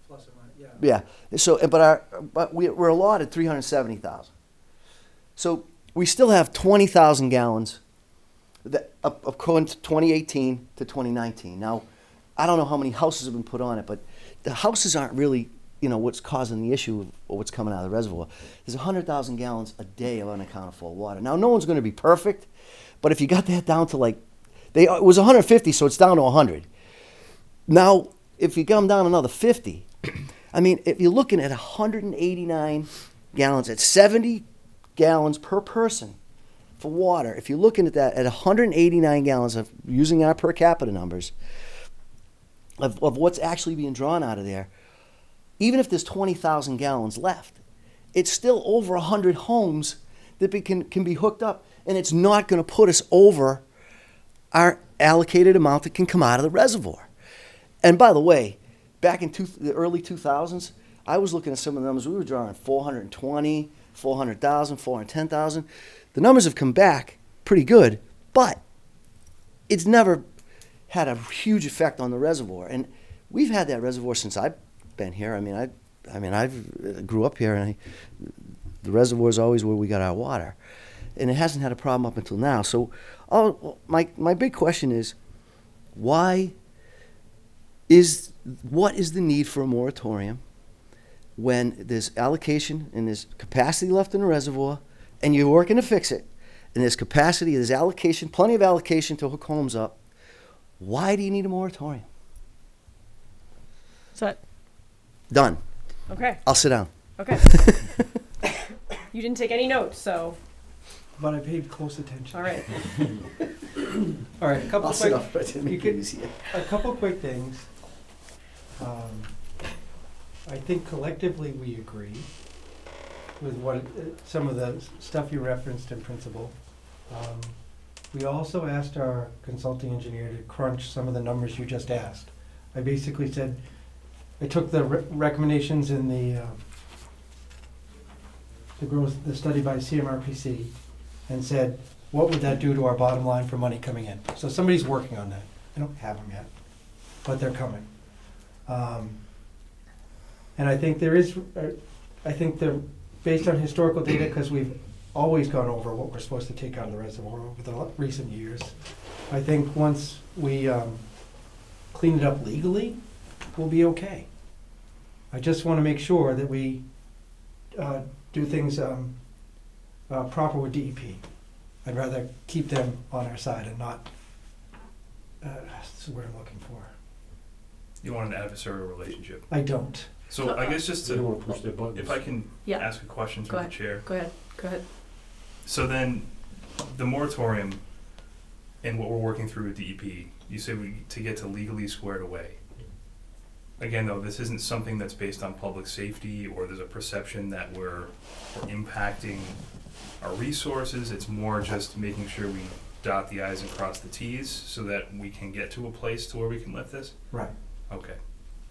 Plus or minus, yeah. Yeah. So, but we're allotted 370,000. So we still have 20,000 gallons that, according to 2018 to 2019. Now, I don't know how many houses have been put on it, but the houses aren't really, what's causing the issue of what's coming out of the reservoir. There's 100,000 gallons a day of unaccounted for water. Now, no one's going to be perfect, but if you got that down to it was 150, so it's down to 100. Now, if you come down another 50, I mean, if you're looking at 189 gallons, at 70 gallons per person for water, if you're looking at that at 189 gallons of using our per capita numbers of what's actually being drawn out of there, even if there's 20,000 gallons left, it's still over 100 homes that can be hooked up, and it's not going to put us over our allocated amount that can come out of the reservoir. And by the way, back in the early 2000s, I was looking at some of the numbers. We were drawing 420, 400,000, 410,000. The numbers have come back pretty good, but it's never had a huge effect on the reservoir. And we've had that reservoir since I've been here. I grew up here, and the reservoir is always where we got our water, and it hasn't had a problem up until now. So, my big question is, what is the need for a moratorium when there's allocation and there's capacity left in the reservoir, and you're working to fix it, and there's capacity, there's allocation, plenty of allocation to hook homes up? Why do you need a moratorium? So, Done. okay, I'll sit down. okay. You didn't take any notes, so, But I paid close attention. all right. All right, a couple I'll of sit quick, up. But I didn't you make could- it easier. a couple of quick things. I think collectively we agree with some of the stuff you referenced in principle. We also asked our consulting engineer to crunch some of the numbers you just asked. I basically said, I took the recommendations in the study by CMRPC and said, what would that do to our bottom line for money coming in? So somebody's working on that. I don't have them yet, but they're coming. And I think they're based on historical data, because we've always gone over what we're supposed to take out of the reservoir over the recent years. I think once we clean it up legally, we'll be okay. I just want to make sure that we do things proper with DEP. I'd rather keep them on our side and not, that's what I'm looking for. You want an adversarial relationship. I don't. So I guess just They don't to, wanna push their buttons. if I can Yeah. ask a question Go through the ahead. chair. Go ahead. So then, the moratorium and what we're working through with DEP, you say to get to legally squared away. Again, though, this isn't something that's based on public safety, or there's a perception that we're impacting our resources. It's more just making sure we dot the i's and cross the t's so that we can get to a place to where we can lift this. Right. Okay,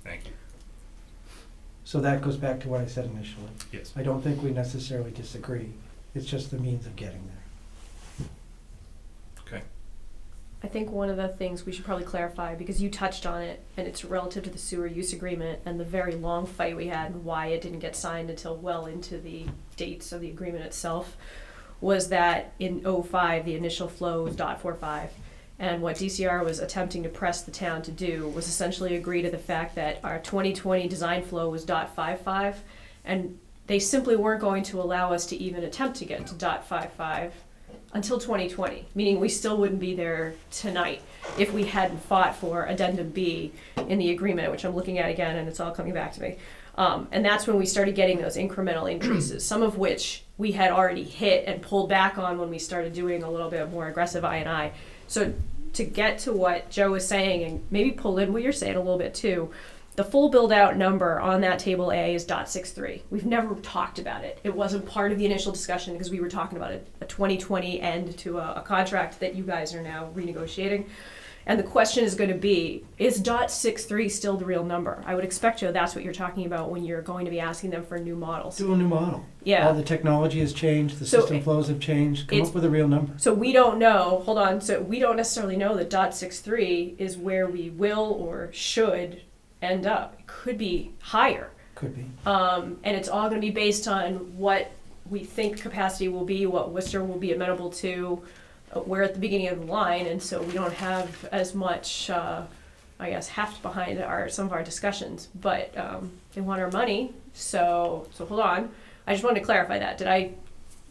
thank you. So that goes back to what I said initially. Yes. I don't think we necessarily disagree. It's just the means of getting there. Okay. I think one of the things we should probably clarify, because you touched on it, and it's relative to the sewer use agreement and the very long fight we had and why it didn't get signed until well into the dates of the agreement itself, was that in '05, the initial flow was .45. And what DCR was attempting to press the town to do was essentially agree to the fact that our 2020 design flow was .55, and they simply weren't going to allow us to even attempt to get to .55 until 2020, meaning we still wouldn't be there tonight if we hadn't fought for Addendum B in the agreement, which I'm looking at again, and it's all coming back to me. And that's when we started getting those incremental increases, some of which we had already hit and pulled back on when we started doing a little bit more aggressive I&I. So to get to what Joe is saying, and maybe pull in what you're saying a little bit too, The full build-out number on that table A is .63. We've never talked about it. It wasn't part of the initial discussion because we were talking about a 2020 end to a contract that you guys are now renegotiating. And the question is going to be, is .63 still the real number? I would expect, Joe, that's what you're talking about when you're going to be asking them for new models. Do a new model. Yeah. All the technology has changed, the So system flows have changed, come it's- up with a real number. So we don't know, hold on, so we don't necessarily know that .63 is where we will or should end up. It could be higher. Could be. And it's all going to be based on what we think capacity will be, what Worcester will be amenable to. We're at the beginning of the line, and so we don't have as much, I guess, heft behind some of our discussions. But they want our money, so hold on. I just wanted to clarify that.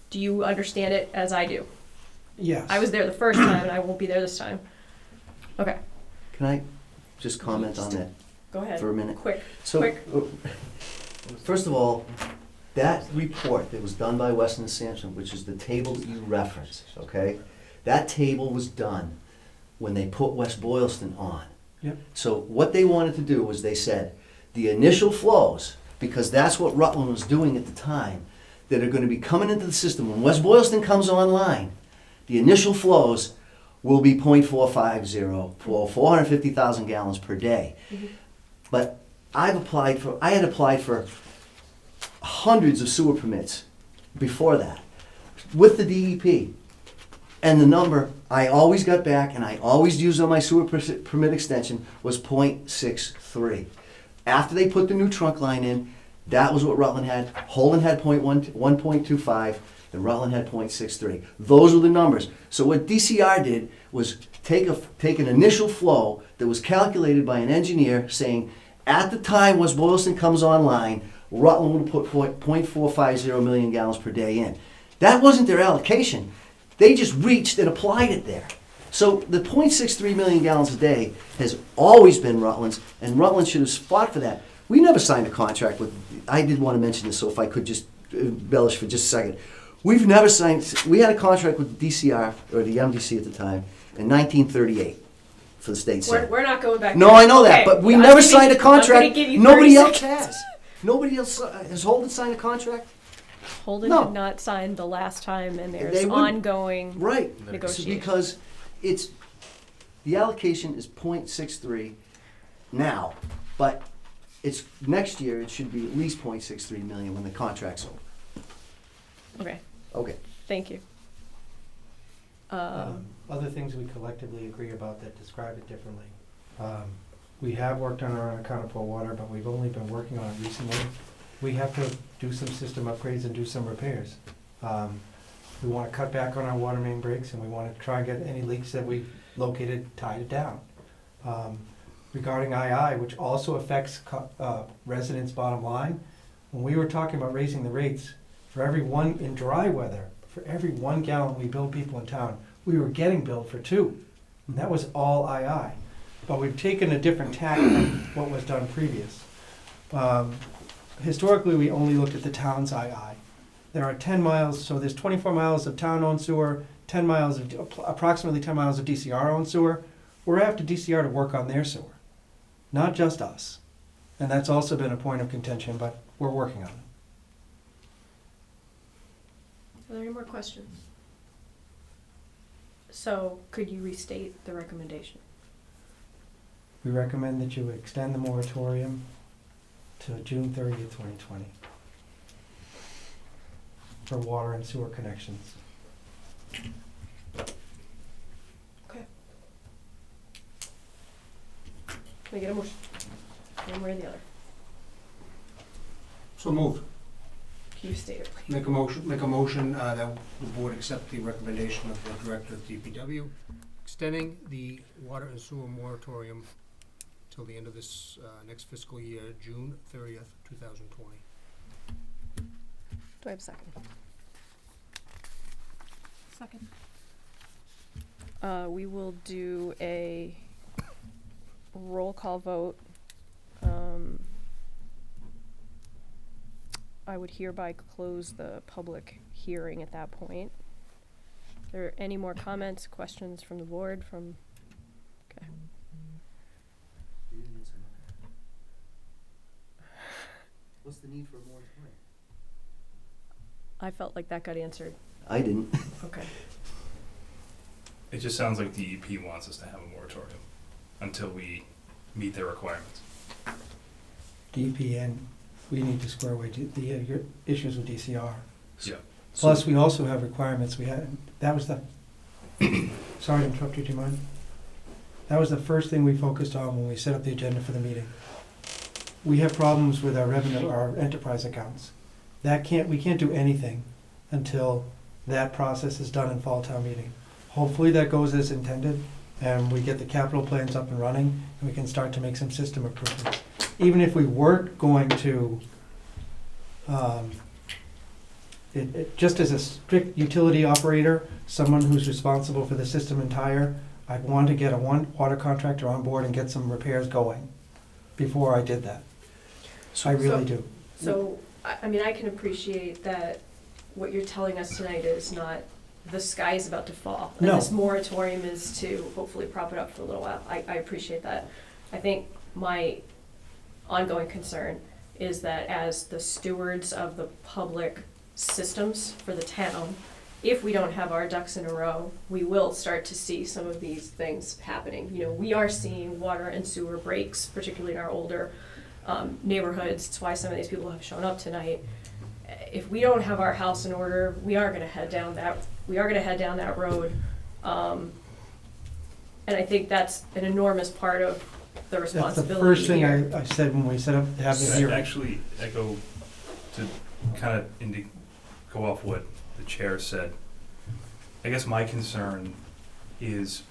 Do you understand it as I do? Yes. I was there the first time, and I won't be there this time. Okay, Can I just comment on that go ahead. for a minute? Quick. So, Quick. First of all, that report that was done by Weston and Sampson, which is the table that you referenced, okay? That table was done when they put West Boylston on. Yep. So what they wanted to do was they said, the initial flows, because that's what Rutland was doing at the time, that are gonna be coming into the system, when West Boylston comes online, the initial flows will be 0.450 for 450,000 gallons per day. Mhm. But I had applied for hundreds of sewer permits before that with the DEP. And the number I always got back and I always used on my sewer permit extension was 0.63. After they put the new trunk line in, that was what Rutland had. Holden had 1.25 and Rutland had 0.63. Those were the numbers. So what DCR did was take an initial flow that was calculated by an engineer saying, at the time West Boylston comes online, Rutland would put 0.450 million gallons per day in. That wasn't their allocation. They just reached and applied it there. So the 0.63 million gallons a day has always been Rutland's, and Rutland should have fought for that. We never signed a contract with, I did want to mention this, so if I could just embellish for just a second. We had a contract with DCR, or the MDC at the time, in 1938 for the state center. We're not going back. No, there. I know that, Okay, but we I'm never giving- signed a I'm gonna contract. give you Nobody 30 else seconds. has. Nobody else, has Holden signed a contract? Holden No. did not sign the last time, and They there's wouldn't. ongoing Right. negotiation. Because the allocation is 0.63 now, but next year it should be at least 0.63 million when the contract's over. Okay, Okay. thank you. Other things we collectively agree about that describe it differently. We have worked on our unaccountable water, but we've only been working on it recently. We have to do some system upgrades and do some repairs. We want to cut back on our water main breaks, and we want to try and get any leaks that we've located, tied it down. Regarding II, which also affects residents' bottom line, when we were talking about raising the rates, in dry weather, for every 1 gallon we billed people in town, we were getting billed for 2. And that was all II. But we've taken a different tack than what was done previous. Historically, we only looked at the town's II. There are 10 miles, so there's 24 miles of town-owned sewer, approximately 10 miles of DCR-owned sewer. We're after DCR to work on their sewer, not just us. And that's also been a point of contention, but we're working on it. Are there any more questions? So, could you restate the recommendation? We recommend that you extend the moratorium to June 30th, 2020 for water and sewer connections. Okay. Can I get a motion? One way or the other. So moved. Can you state it, please? Make a motion that the board accept the recommendation of the director of DPW, extending the water and sewer moratorium till the end of this next fiscal year, June 30th, 2020. Do I have a second? Second. We will do a roll call vote. I would hereby close the public hearing at that point. Are there any more comments, questions from the board? Okay. What's the need for a moratorium? I felt like that got answered. I didn't. Okay. It just sounds like DEP wants us to have a moratorium until we meet their requirements. DEP, and we need to square away your issues with DCR. Yeah. Plus, we also have requirements. That was the, sorry to interrupt you, do you mind? That was the first thing we focused on when we set up the agenda for the meeting. We have problems with our revenue, our enterprise accounts. We can't do anything until that process is done in fall town meeting. Hopefully that goes as intended, and we get the capital plans up and running, and we can start to make some system improvements. Even if we weren't going to, just as a strict utility operator, someone who's responsible for the system entire, I'd want to get a water contractor on board and get some repairs going before I did that. I really do. So, I mean, I can appreciate that what you're telling us tonight is not the sky is about to fall. And No. this moratorium is to hopefully prop it up for a little while. I appreciate that. I think my ongoing concern is that as the stewards of the public systems for the town, if we don't have our ducks in a row, we will start to see some of these things happening. You know, we are seeing water and sewer breaks, particularly in our older neighborhoods. It's why some of these people have shown up tonight. If we don't have our house in order, we are going to head down that road. And I think that's an enormous part of the That's the responsibility first thing here. I said when we set up to have the I hearing. actually echo to kind of go off what the chair said. I guess my concern is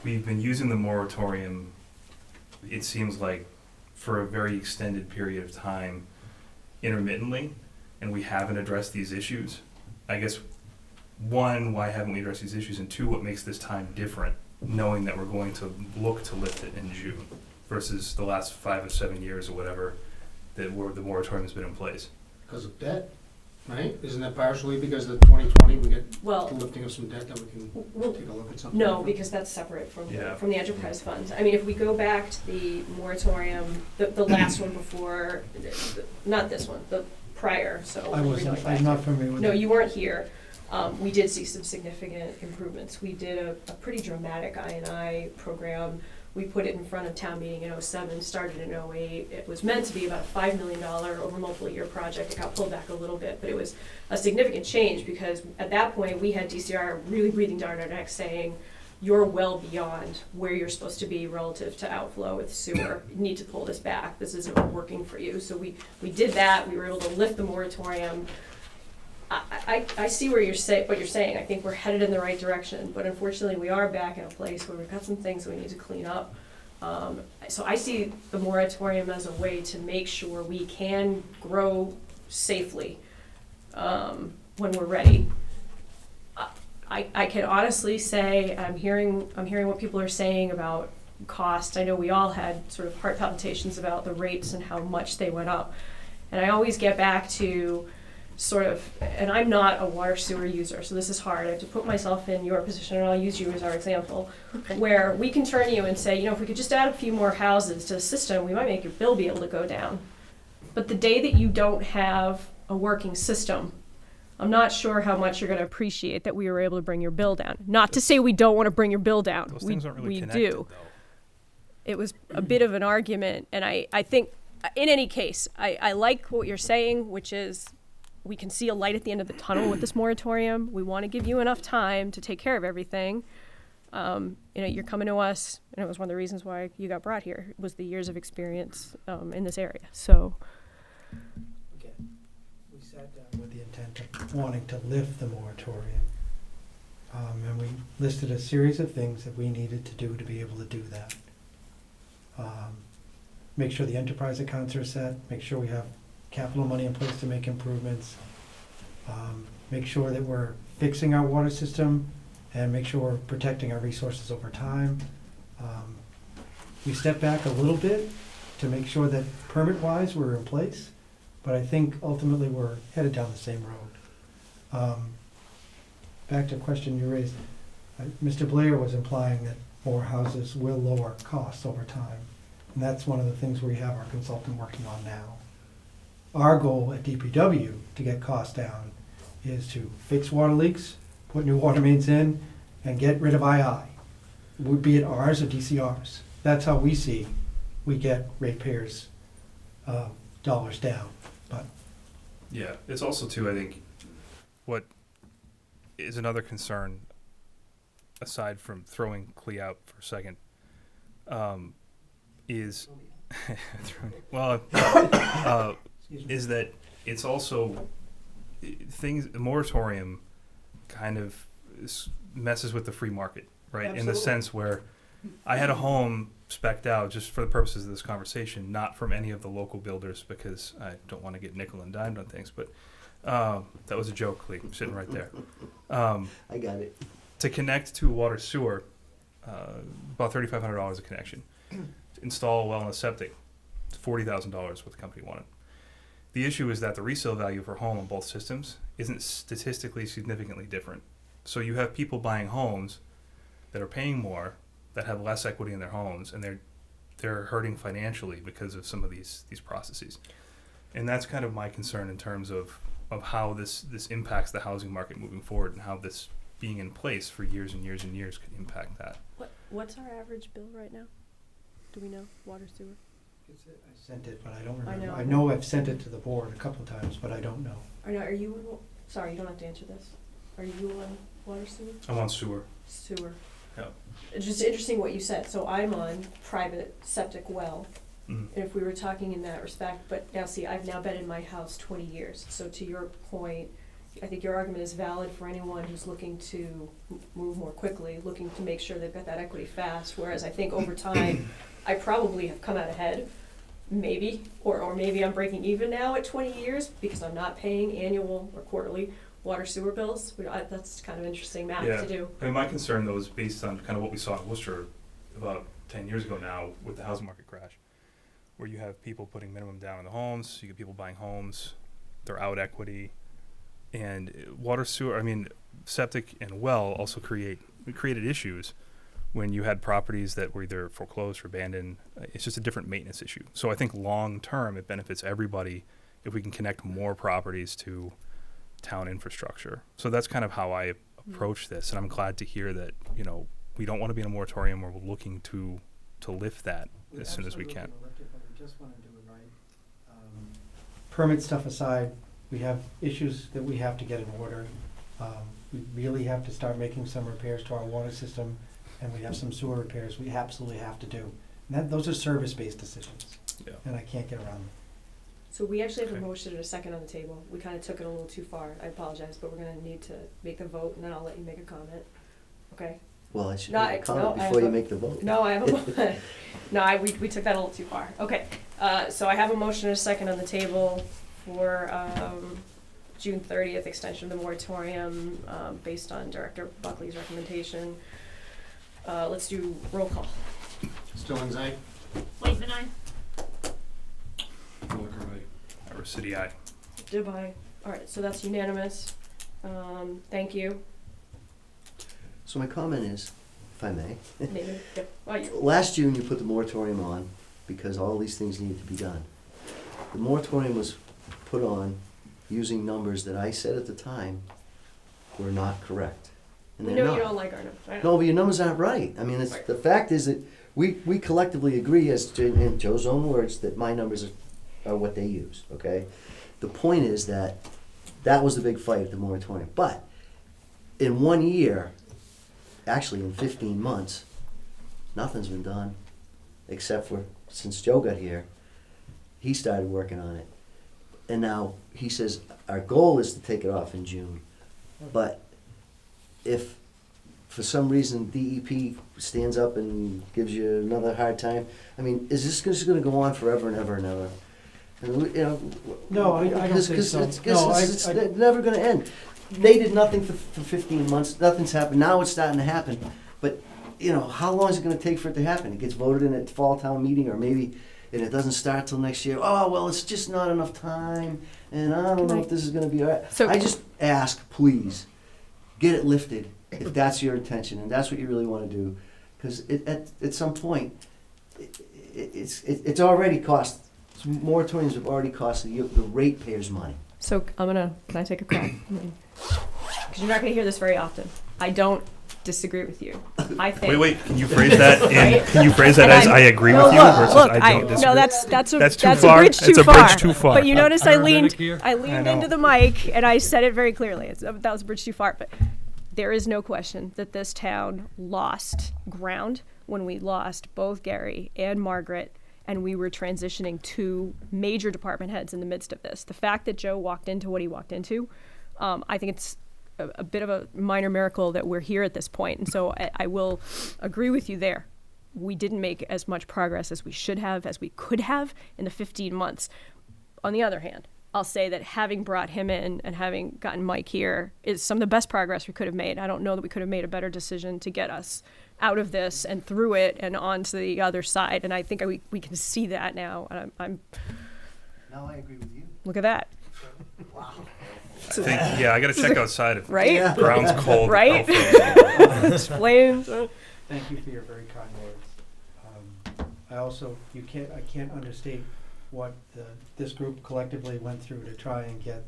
we've been using the moratorium, it seems like, for a very extended period of time intermittently, and we haven't addressed these issues. I guess, one, why haven't we addressed these issues? And two, what makes this time different, knowing that we're going to look to lift it in June versus the last 5 or 7 years or whatever where the moratorium has been in place? Because of debt, right? Isn't that partially because of the 2020, we get the Well, lifting of some debt that we can well, take a look at something? no, different? because that's separate from, Yeah. from the enterprise funds. I mean, if we go back to the moratorium, the last one before, not this one, the prior, so. I'm not familiar with No, that. you weren't here. We did see some significant improvements. We did a pretty dramatic I&I program. We put it in front of town meeting in '07, started in '08. It was meant to be about a $5 million over multiple year project. It got pulled back a little bit, but it was a significant change because at that point we had DCR really breathing down our necks saying, you're well beyond where you're supposed to be relative to outflow with sewer. You need to pull this back. This isn't working for you. So we did that. We were able to lift the moratorium. I see what you're saying. I think we're headed in the right direction, but unfortunately we are back in a place where we've got some things we need to clean up. So I see the moratorium as a way to make sure we can grow safely when we're ready. I can honestly say I'm hearing what people are saying about cost. I know we all had sort of heart palpitations about the rates and how much they went up. And I always get back to sort of, and I'm not a water sewer user, so this is hard. I have to put myself in your position, and I'll use you as our example, where we can turn to you and say, you know, if we could just add a few more houses to the system, we might make your bill be able to go down. But the day that you don't have a working system, I'm not sure how much you're going to appreciate that we were able to bring your bill down. Not to say we don't want to bring your bill down. Those things aren't really we connected, do. though. It was a bit of an argument, and I think, in any case, I like what you're saying, which is we can see a light at the end of the tunnel with this moratorium. We want to give you enough time to take care of everything. You know, you're coming to us, and it was one of the reasons why you got brought here, was the years of experience in this area. So, Again, we sat down with the intent of wanting to lift the moratorium. And we listed a series of things that we needed to do to be able to do that. Make sure the enterprise accounts are set, make sure we have capital money in place to make improvements, make sure that we're fixing our water system, and make sure we're protecting our resources over time. We stepped back a little bit to make sure that permit-wise we're in place, but I think ultimately we're headed down the same road. Back to a question you raised, Mr. Blair was implying that more houses will lower costs over time, and that's one of the things we have our consultant working on now. our goal at DPW to get costs down is to fix water leaks, put new water mains in, and get rid of II, would be it ours or DCRs. That's how we see we get ratepayers' dollars down. But Yeah, it's also too, I think, what is another concern, aside from throwing Clee out for a second, is, well, is that it's also, the moratorium kind of messes with the free market, right? In the sense where I had a home spec'd out, just for the purposes of this conversation, not from any of the local builders, because I don't want to get nickel and dimed on things, but that was a joke, Lee, sitting right there. I got it. To connect to water sewer, about $3,500 a connection. To install a well and a septic, it's $40,000 what the company wanted. The issue is that the resale value for home on both systems isn't statistically significantly different. So you have people buying homes that are paying more, that have less equity in their homes, and they're hurting financially because of some of these processes. And that's kind of my concern in terms of how this impacts the housing market moving forward, and how this being in place for years and years and years could impact that. What's our average bill right now? Do we know, water sewer? I sent it, but I don't I remember. know. I know I've sent it to the board a couple of times, but I don't know. Are you, sorry, you don't have to answer this. Are you on water sewer? I'm on sewer. Sewer. Yeah. It's just interesting what you said. So I'm on private septic well. Mhm. And if we were talking in that respect, but now see, I've now been in my house 20 years. So to your point, I think your argument is valid for anyone who's looking to move more quickly, looking to make sure they've got that equity fast. Whereas I think over time, I probably have come out ahead, maybe, or maybe I'm breaking even now at 20 years because I'm not paying annual or quarterly water sewer bills. That's kind of interesting math Yeah. to do. I mean, my concern though is based on kind of what we saw in Worcester about 10 years ago now with the housing market crash, where you have people putting minimum down in the homes, you get people buying homes, they're out equity, and water sewer, I mean, septic and well also created issues when you had properties that were either foreclosed or abandoned. It's just a different maintenance issue. So I think long term it benefits everybody if we can connect more properties to town infrastructure. So that's kind of how I approach this, and I'm glad to hear that, you know, we don't want to be in a moratorium, or we're looking to lift that as soon as we can. We just want to do it right. Permit stuff aside, we have issues that we have to get in order. We really have to start making some repairs to our water system, and we have some sewer repairs we absolutely have to do. And those are service-based decisions, Yeah. and I can't get around them. So we actually have a Okay. motion and a second on the table. We kind of took it a little too far. I apologize, but we're going to need to make the vote, and then I'll let you make a comment. Okay? Well, I should No, make a no, comment I have before you a- make the vote. No, I have a no. We took that a little too far. Okay, so I have a motion and a second on the table for June 30th extension of the moratorium based on Director Buckley's recommendation. Let's do roll call. Stillings, aye. Waitman, aye. Or City Eye. Goodbye. All right, so that's unanimous. Thank you. So my comment is, if I may, Maybe. Yeah. Well, you- last June you put the moratorium on because all these things needed to be done. The moratorium was put on using numbers that I said at the time were not correct. And we they're know not. you don't like our numbers. I know. No, but your numbers aren't right. I mean, Right. the fact is that we collectively agree, as to, in Joe's own words, that my numbers are what they use, okay? The point is that was the big fight at the moratorium. But in 1 year, actually in 15 months, nothing's been done, except for since Joe got here, he started working on it. And now he says, our goal is to take it off in June. But if for some reason DEP stands up and gives you another hard time, I mean, is this just going to go on forever and ever and ever? And you know, No, I don't because think so. it's No, it's never going to end. They did nothing for 15 months. Nothing's happened. Now it's starting to happen. But you know, how long is it going to take for it to happen? It gets voted in at fall town meeting, or maybe, and it doesn't start till next year. Oh well, it's just not enough time, and I don't know if this is going to be all right. So- I just ask, please, get it lifted if that's your intention and that's what you really want to do, because at some point, it's already cost So moratoriums have already cost the ratepayers money. So can I take a crack? Because you're not gonna hear this very often. I don't disagree with you. I think. Wait, can you phrase that Right? can you phrase that And as I'm- I agree no, with you look, versus look, I don't disagree? No, that's a That's too that's far. a bridge too It's a far. bridge too far. But you notice I leaned here. I leaned know. into the mic and I said it very clearly. That was a bridge too far. But there is no question that this town lost ground when we lost both Gary and Margaret, and we were transitioning two major department heads in the midst of this. The fact that Joe walked into what he walked into, I think it's a bit of a minor miracle that we're here at this point. And so I will agree with you there. We didn't make as much progress as we should have, as we could have in the 15 months. On the other hand, I'll say that having brought him in and having gotten Mike here is some of the best progress we could have made. I don't know that we could have made a better decision to get us out of this and through it and onto the other side. And I think we can see that now. And I'm Now I agree with you. look at that. I think, yeah, I got to check outside if Right? Yeah. ground's cold. Right? outside. Explains. Thank you for your very kind words. I also, I can't understate what this group collectively went through to try and get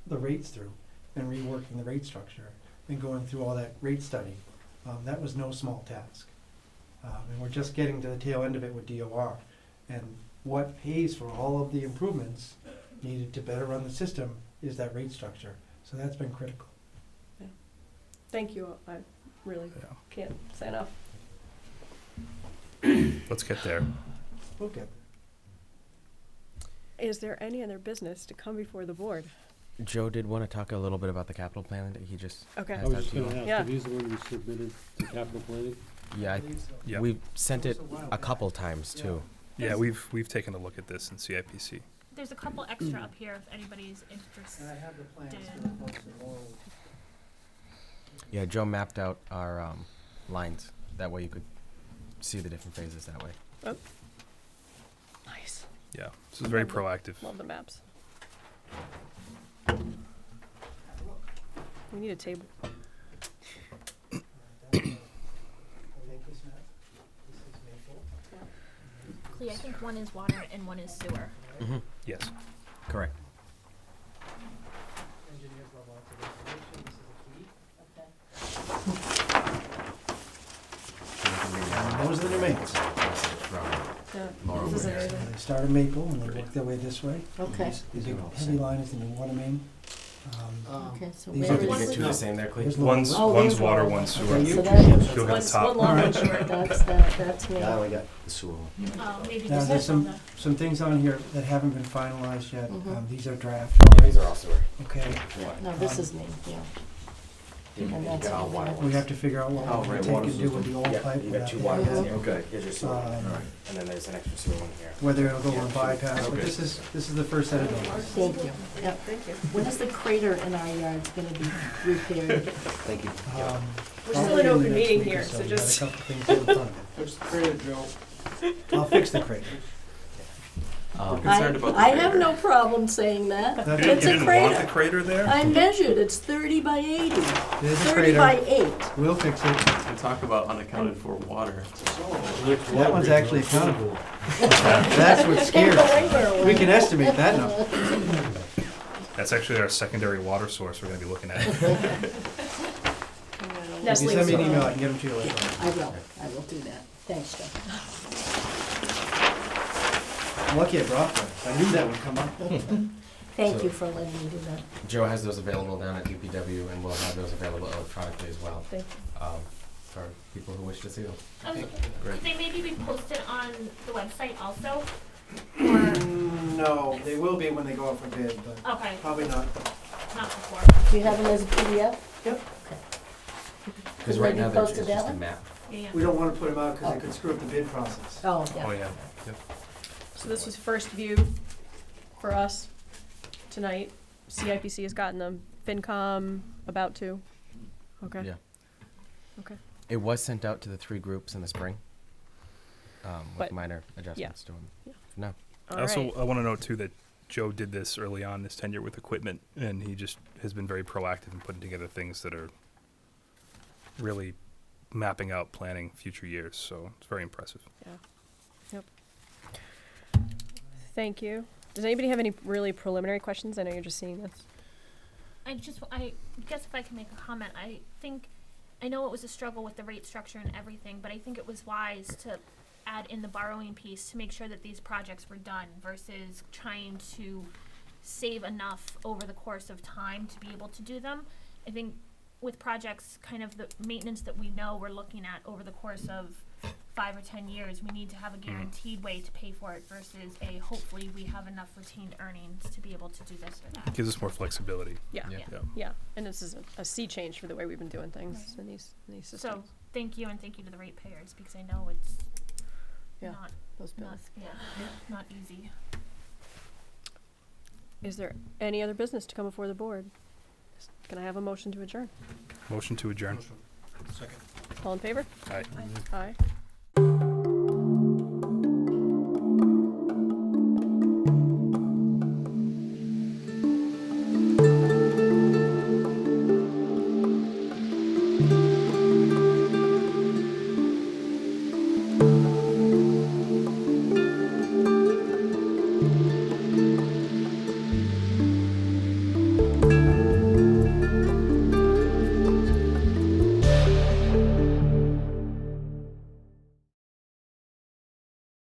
the rates through and reworking the rate structure and going through all that rate study. That was no small task. And we're just getting to the tail end of it with DOR. And what pays for all of the improvements needed to better run the system is that rate structure. So that's been critical. Thank you. I really Yeah. can't say enough. Let's get there. We'll get Is there any other business to come before the board? Joe did want to talk a little bit about the capital plan that he just Okay. I passed was out just to you. gonna ask, Yeah. are these the ones you submitted to capital planning? Yeah, Yeah. we've sent it a couple times too. Yeah, we've taken a look at this in CIPC. There's a couple extra up here if anybody's interested. And I have the plans for the folks at Laurel. Yeah, Joe mapped out our lines. That way you could see the different phases that way. Nice. Yeah, this is very proactive. Love the maps. We need a table. Clea, I think one is water and one is sewer. Mm-hmm. Yes. Correct. Those are the remains. Yeah. Laurel This is Wood. amazing. They start at Maple and they work their way this way. Okay, The These big are all heavy same. line is the new water main. okay, so These where are Did you is get it? two the same there, Cleve? There's Laurel One's Wood. Oh, one's there's water, water. one's Okay, sewer. you- So that, You'll get the One's top. one long, Alright. one short. that's me. Now I got the sewer one. Oh, maybe Now, this there's is on some things on here that haven't been finalized yet. Mhm. These are draft. These are all sewer. Okay, No, this is me, yeah. And that's got all me. water we have to figure out what Oh, we're right, gonna take water and do with the old Yeah, pipe. you with got two that water thing. ones here. Okay, here's your sewer. Um, And then there's an extra sewer one here. Whether it'll go on bypass, but Okay. this is the first set of those. Thank you. Yep. Thank you. When is the crater in our yards gonna be repaired? Thank you. We're still Probably in the open next meeting week or here, so We got just- a couple things in front of it. Fix the crater, Joe. I'll fix the crater. I have no problem saying that. That's You It's a didn't want the crater. crater there? I measured, it's 30 by 80. There's a 30 by crater. 8. We'll fix it. And talk about unaccounted for water. That one's actually accountable. That's what's scary. We can estimate that number. That's actually our secondary water source we're going to be looking at. If you Nestling send me an soil. email, I can get them to you later. I will do that. Thanks, Joe. Lucky I brought them. I knew that would come up. Thank you for letting me do that. Joe has those available down at DPW, and we'll have those available electronically as well, Thank for people who wish to see them. Could they maybe be posted on the website also? Or, No, they will be when they go out for bid, but okay, probably not. not before. Do you have them as a PDF? Because Could right they be now, they're posted it's that just a way? map. Yeah. We don't want to put them out because it could screw up the bid process. Oh, Oh, yeah. yeah. Yep. So this was first view for us tonight. CIPC has gotten them. FinCom about to. Okay. Yeah. Okay. It was sent out to the 3 groups in the spring, with But- minor adjustments to them. Yeah. No. All I also right. I want to note too that Joe did this early on in his tenure with equipment, and he just has been very proactive in putting together things that are really mapping out planning future years. So it's very impressive. Yep. Thank you. Does anybody have any really preliminary questions? I know you're just seeing this. I guess if I can make a comment, I know it was a struggle with the rate structure and everything, but I think it was wise to add in the borrowing piece to make sure that these projects were done versus trying to save enough over the course of time to be able to do them. I think with projects, kind of the maintenance that we know we're looking at over the course of 5 or 10 years, we need to have a guaranteed way to pay for it versus hopefully we have enough retained earnings to be able to do this or that. Gives us more flexibility. Yeah. Yeah. Yeah. And this is a sea change for the way we've been doing things in these systems. So thank you, and thank you to the ratepayers, because I know it's Yeah, those bills. not easy. Is there any other business to come before the board? Can I have a motion to adjourn? Motion to adjourn. Second. All in favor? Aye. Aye.